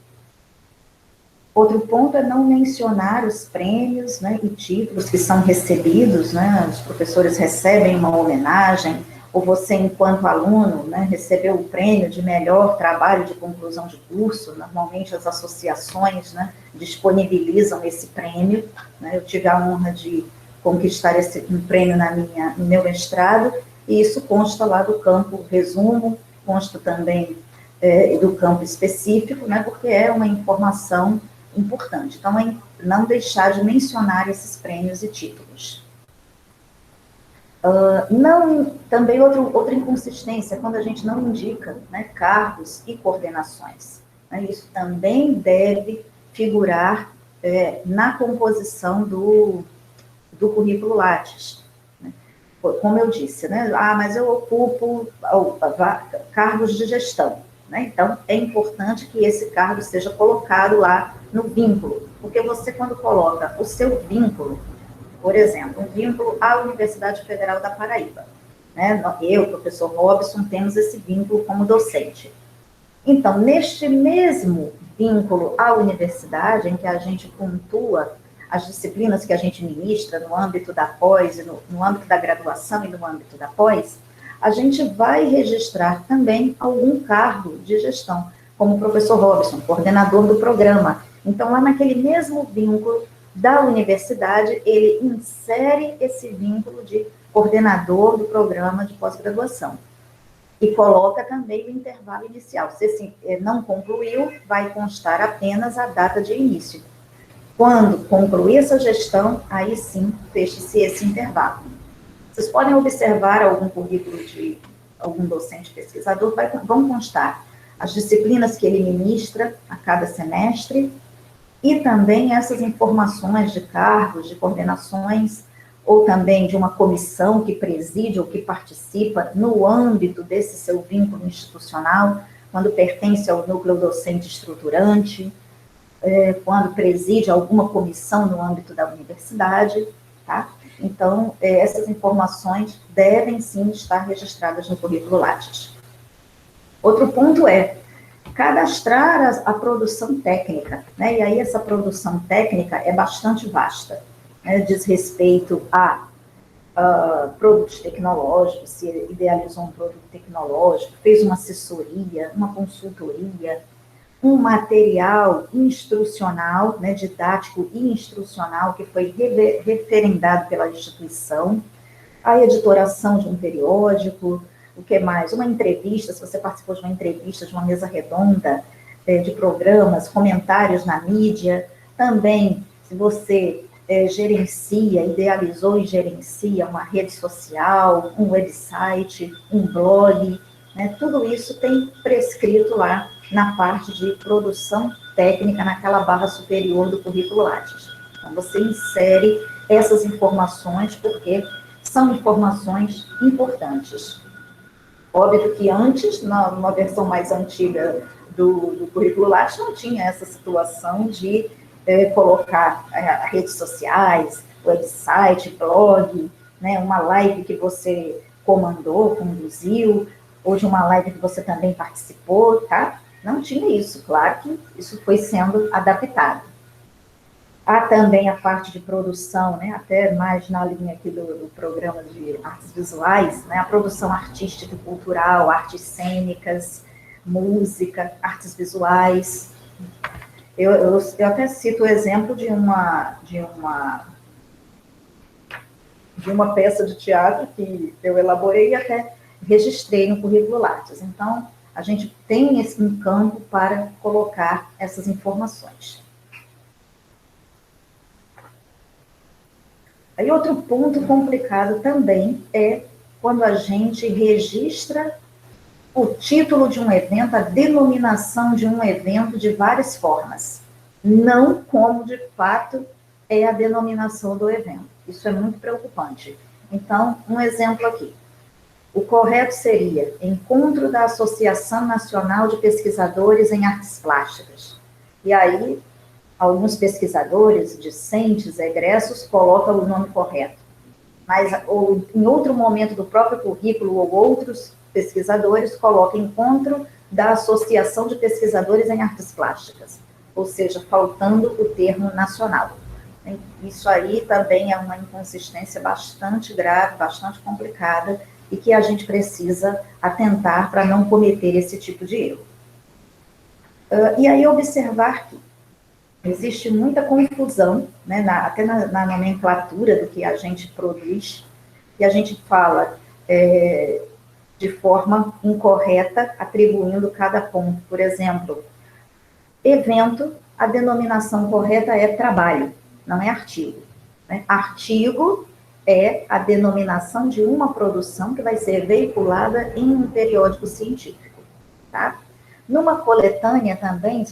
Speaker 2: Outro ponto é não mencionar os prêmios, né, e títulos que são recebidos, né, os professores recebem uma homenagem, ou você, enquanto aluno, né, recebeu o prêmio de melhor trabalho de conclusão de curso. Normalmente as associações, né, disponibilizam esse prêmio, né. Eu tive a honra de conquistar um prêmio no meu mestrado, e isso consta lá do campo resumo, consta também do campo específico, né, porque é uma informação importante. Então, é não deixar de mencionar esses prêmios e títulos. Também outra inconsistência, quando a gente não indica, né, cargos e coordenações. Né, isso também deve figurar na composição do currículo Lattes. Né. Como eu disse, né, mas eu ocupo cargos de gestão. Né, então, é importante que esse cargo seja colocado lá no vínculo, porque você, quando coloca o seu vínculo, por exemplo, um vínculo à Universidade Federal da Paraíba, né? Eu, professor Robson, temos esse vínculo como docente. Então, neste mesmo vínculo à universidade, em que a gente pontua as disciplinas que a gente ministra no âmbito da pós, no âmbito da graduação e no âmbito da pós, a gente vai registrar também algum cargo de gestão, como o professor Robson, coordenador do programa. Então, lá naquele mesmo vínculo da universidade, ele insere esse vínculo de coordenador do programa de pós-graduação. E coloca também o intervalo inicial. Se não concluiu, vai constar apenas a data de início. Quando concluir essa gestão, aí sim, feche-se esse intervalo. Vocês podem observar algum currículo de algum docente pesquisador, vão constar as disciplinas que ele ministra a cada semestre, e também essas informações de cargos, de coordenações, ou também de uma comissão que preside ou que participa no âmbito desse seu vínculo institucional, quando pertence ao núcleo docente estruturante, quando preside alguma comissão no âmbito da universidade, tá? Então, essas informações devem sim estar registradas no currículo Lattes. Outro ponto é cadastrar a produção técnica, né? E aí essa produção técnica é bastante vasta, né? Diz respeito a produtos tecnológicos, se idealizou um produto tecnológico, fez uma assessoria, uma consultoria, um material instrucional, né, didático e instrucional, que foi referendado pela instituição, a editoração de um periódico, o que mais? Uma entrevista, se você participou de uma entrevista, de uma mesa redonda, de programas, comentários na mídia, também, se você gerencia, idealizou e gerencia uma rede social, um website, um blog, né, tudo isso tem prescrito lá na parte de produção técnica, naquela barra superior do currículo Lattes. Então, você insere essas informações, porque são informações importantes. Óbvio que antes, numa versão mais antiga do currículo Lattes, não tinha essa situação de colocar redes sociais, website, blog, né, uma live que você comandou, conduziu, ou de uma live que você também participou, tá? Não tinha isso, claro que isso foi sendo adaptado. Há também a parte de produção, né, até mais na linha aqui do programa de artes visuais, né, a produção artística e cultural, artes cênicas, música, artes visuais. Eu até cito o exemplo de uma peça de teatro que eu elaborei e até registrei no currículo Lattes. Então, a gente tem um campo para colocar essas informações. Aí outro ponto complicado também é quando a gente registra o título de um evento, a denominação de um evento de várias formas, não como de fato é a denominação do evento. Isso é muito preocupante. Então, um exemplo aqui. O correto seria Encontro da Associação Nacional de Pesquisadores em Artes Plásticas. E aí, alguns pesquisadores, discentes, egressos, colocam o nome correto. Mas, ou, em outro momento do próprio currículo, ou outros pesquisadores colocam Encontro da Associação de Pesquisadores em Artes Plásticas. Ou seja, faltando o termo nacional. Isso aí também é uma inconsistência bastante grave, bastante complicada, e que a gente precisa atentar para não cometer esse tipo de erro. E aí observar que existe muita confusão, né, até na nomenclatura do que a gente produz, e a gente fala de forma incorreta, atribuindo cada ponto. Por exemplo, evento, a denominação correta é trabalho, não é artigo. Né? Artigo é a denominação de uma produção que vai ser veiculada em um periódico científico. Tá? Numa coletânea também,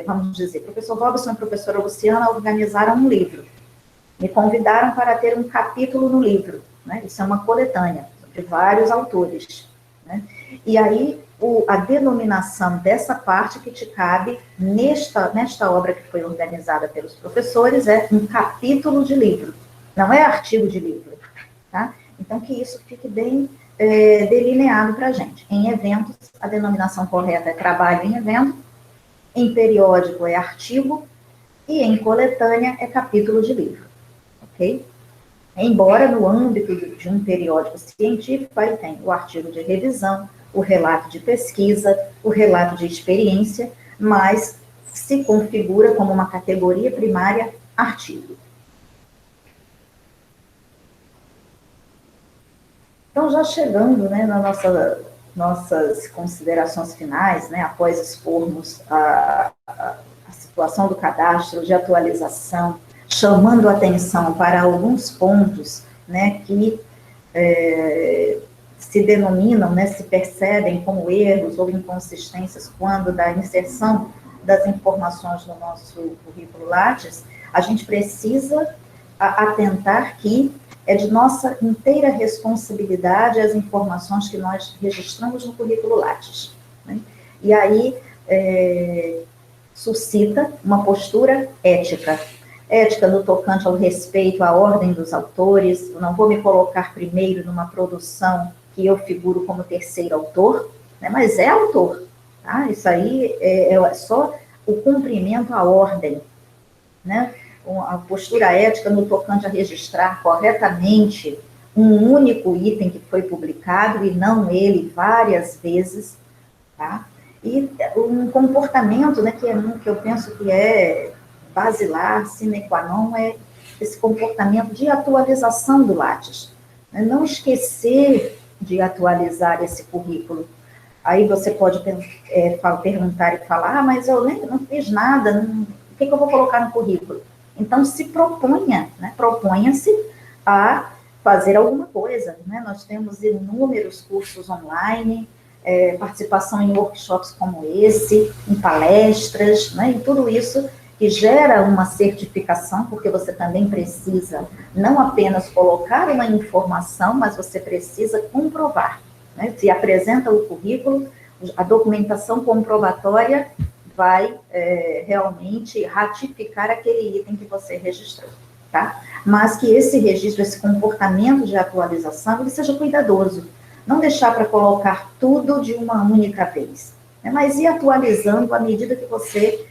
Speaker 2: vamos dizer, professor Robson e professora Luciana organizaram um livro. Me convidaram para ter um capítulo no livro. Né? Isso é uma coletânea de vários autores. Né? E aí, a denominação dessa parte que te cabe nesta obra que foi organizada pelos professores é um capítulo de livro. Não é artigo de livro, tá? Então, que isso fique bem delineado para a gente. Em eventos, a denominação correta é trabalho em evento, em periódico é artigo, e em coletânea é capítulo de livro, ok? Embora no âmbito de um periódico científico, aí tem o artigo de revisão, o relato de pesquisa, o relato de experiência, mas se configura como uma categoria primária artigo. Então, já chegando, né, nas nossas considerações finais, né, após expormos a situação do cadastro de atualização, chamando atenção para alguns pontos, né, que se denominam, né, se percebem como erros ou inconsistências quando da inserção das informações no nosso currículo Lattes, a gente precisa atentar que é de nossa inteira responsabilidade as informações que nós registramos no currículo Lattes. Né? E aí suscita uma postura ética. Ética no tocante ao respeito à ordem dos autores. Eu não vou me colocar primeiro numa produção que eu figuro como terceiro autor, né? Mas é autor. Tá? Isso aí é só o cumprimento à ordem. Né? a postura ética no tocante a registrar corretamente um único item que foi publicado e não ele várias vezes, tá? E um comportamento, né, que eu penso que é basilar, sine qua non, é esse comportamento de atualização do Lattes. Não esquecer de atualizar esse currículo. Aí você pode perguntar e falar, mas eu nem não fiz nada, o que eu vou colocar no currículo? Então, se proponha, né, proponha-se a fazer alguma coisa, né? Nós temos inúmeros cursos online, participação em workshops como esse, em palestras, né? E tudo isso que gera uma certificação, porque você também precisa não apenas colocar uma informação, mas você precisa comprovar, né? Se apresenta o currículo, a documentação comprobatória vai realmente ratificar aquele item que você registrou, tá? Mas que esse registro, esse comportamento de atualização, ele seja cuidadoso. Não deixar para colocar tudo de uma única vez, né? Mas ir atualizando à medida que você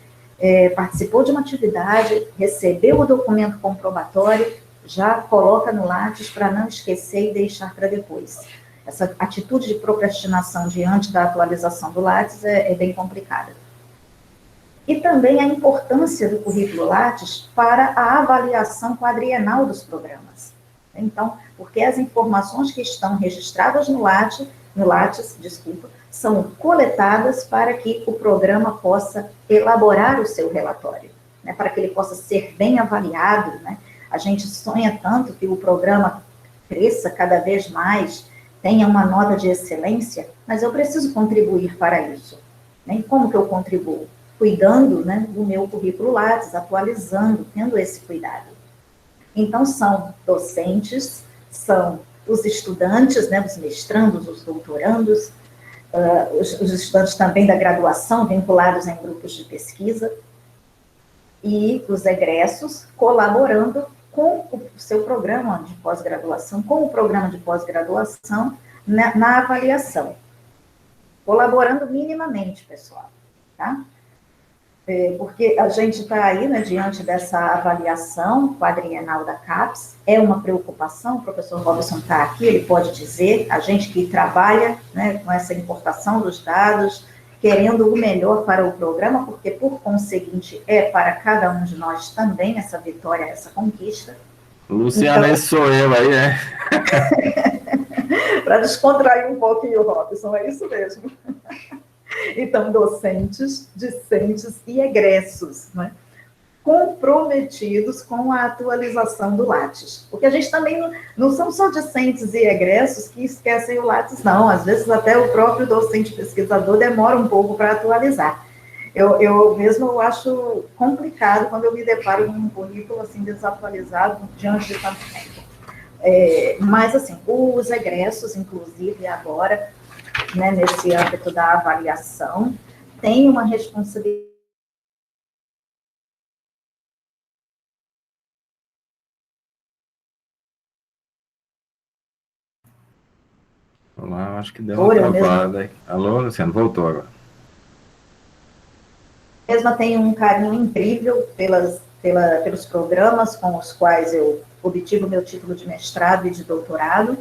Speaker 2: participou de uma atividade, recebeu o documento comprobatório, já coloca no Lattes para não esquecer e deixar para depois. Essa atitude de procrastinação diante da atualização do Lattes é bem complicada. E também a importância do currículo Lattes para a avaliação quadrienal dos programas. Então, porque as informações que estão registradas no Lattes, são coletadas para que o programa possa elaborar o seu relatório, né, para que ele possa ser bem avaliado, né? A gente sonha tanto que o programa cresça cada vez mais, tenha uma nota de excelência, mas eu preciso contribuir para isso, né? E como que eu contribuo? Cuidando, né, do meu currículo Lattes, atualizando, tendo esse cuidado. Então, são docentes, são os estudantes, né, os mestrandos, os doutorandos, os estudantes também da graduação, vinculados em grupos de pesquisa, e os egressos, colaborando com o seu programa de pós-graduação, com o programa de pós-graduação na avaliação. Colaborando minimamente, pessoal, tá? Porque a gente está aí, né, diante dessa avaliação quadrienal da CAPES, é uma preocupação, o professor Robson está aqui, ele pode dizer, a gente que trabalha, né, com essa importação dos dados, querendo o melhor para o programa, porque, por conseguinte, é para cada um de nós também essa vitória, essa conquista.
Speaker 1: Luciana, então, esse sou eu aí, né?
Speaker 2: Para descontrair um pouquinho, Robson, é isso mesmo. Então, docentes, discentes e egressos, né, comprometidos com a atualização do Lattes. Porque a gente também não são só discentes e egressos que esquecem o Lattes, não. Às vezes até o próprio docente pesquisador demora um pouco para atualizar. Eu mesmo acho complicado quando eu me deparo com um currículo assim desatualizado diante de tanto tempo. Mas, assim, os egressos, inclusive, agora, né, nesse âmbito da avaliação, tem uma responsabilidade.
Speaker 1: Olá, acho que deu uma travada. Alô, Luciano, voltou agora.
Speaker 2: Mesma tenho um carinho incrível pelos programas com os quais eu obtive o meu título de mestrado e de doutorado.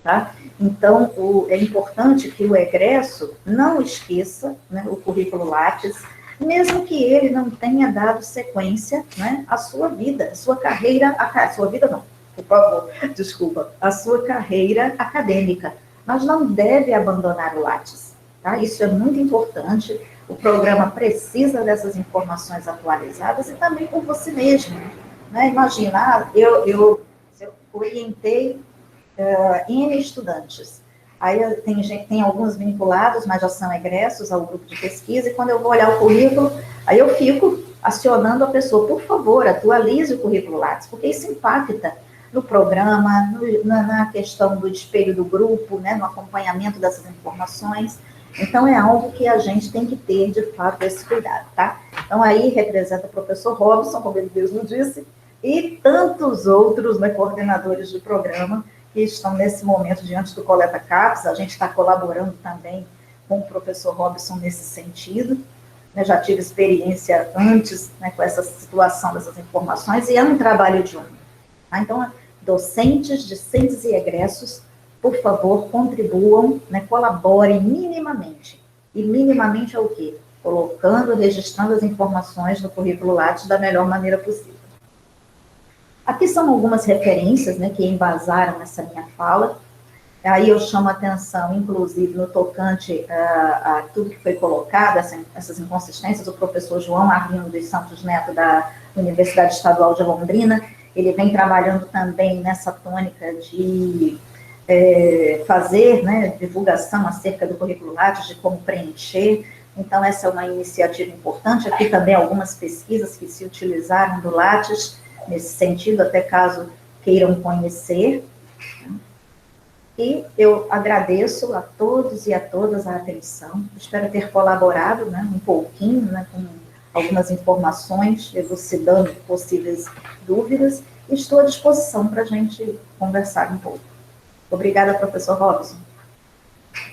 Speaker 2: Tá? Então, é importante que o egresso não esqueça, né, o currículo Lattes, mesmo que ele não tenha dado sequência, né, à sua vida, à sua carreira, a sua vida não, por favor, desculpa, a sua carreira acadêmica, mas não deve abandonar o Lattes, tá? Isso é muito importante, o programa precisa dessas informações atualizadas e também por você mesmo, né? Imagina, eu orientei N estudantes. Aí tem alguns vinculados, mas já são egressos ao grupo de pesquisa, e quando eu vou olhar o currículo, aí eu fico acionando a pessoa, por favor, atualize o currículo Lattes, porque isso impacta no programa, na questão do espelho do grupo, né, no acompanhamento dessas informações. Então, é algo que a gente tem que ter, de fato, esse cuidado, tá? Então, aí representa o professor Robson, como ele mesmo disse, e tantos outros, né, coordenadores de programa, que estão nesse momento diante do Coleta CAPES. A gente está colaborando também com o professor Robson nesse sentido, né, já tive experiência antes, né, com essa situação dessas informações, e é um trabalho de um. Tá? Então, docentes, discentes e egressos, por favor, contribuam, né, colaborem minimamente. E minimamente é o quê? Colocando, registrando as informações no currículo Lattes da melhor maneira possível. Aqui são algumas referências, né, que embasaram essa minha fala. Aí eu chamo a atenção, inclusive, no tocante a tudo que foi colocado, essas inconsistências, o professor João Arlindo dos Santos Neto, da Universidade Estadual de Londrina, ele vem trabalhando também nessa tônica de fazer, né, divulgação acerca do currículo Lattes, de como preencher. Então, essa é uma iniciativa importante. Aqui também algumas pesquisas que se utilizaram do Lattes, nesse sentido, até caso queiram conhecer. E eu agradeço a todos e a todas a atenção. Espero ter colaborado, né, um pouquinho, né, com algumas informações, elucidando possíveis dúvidas, e estou à disposição para a gente conversar um pouco. Obrigada, professor Robson.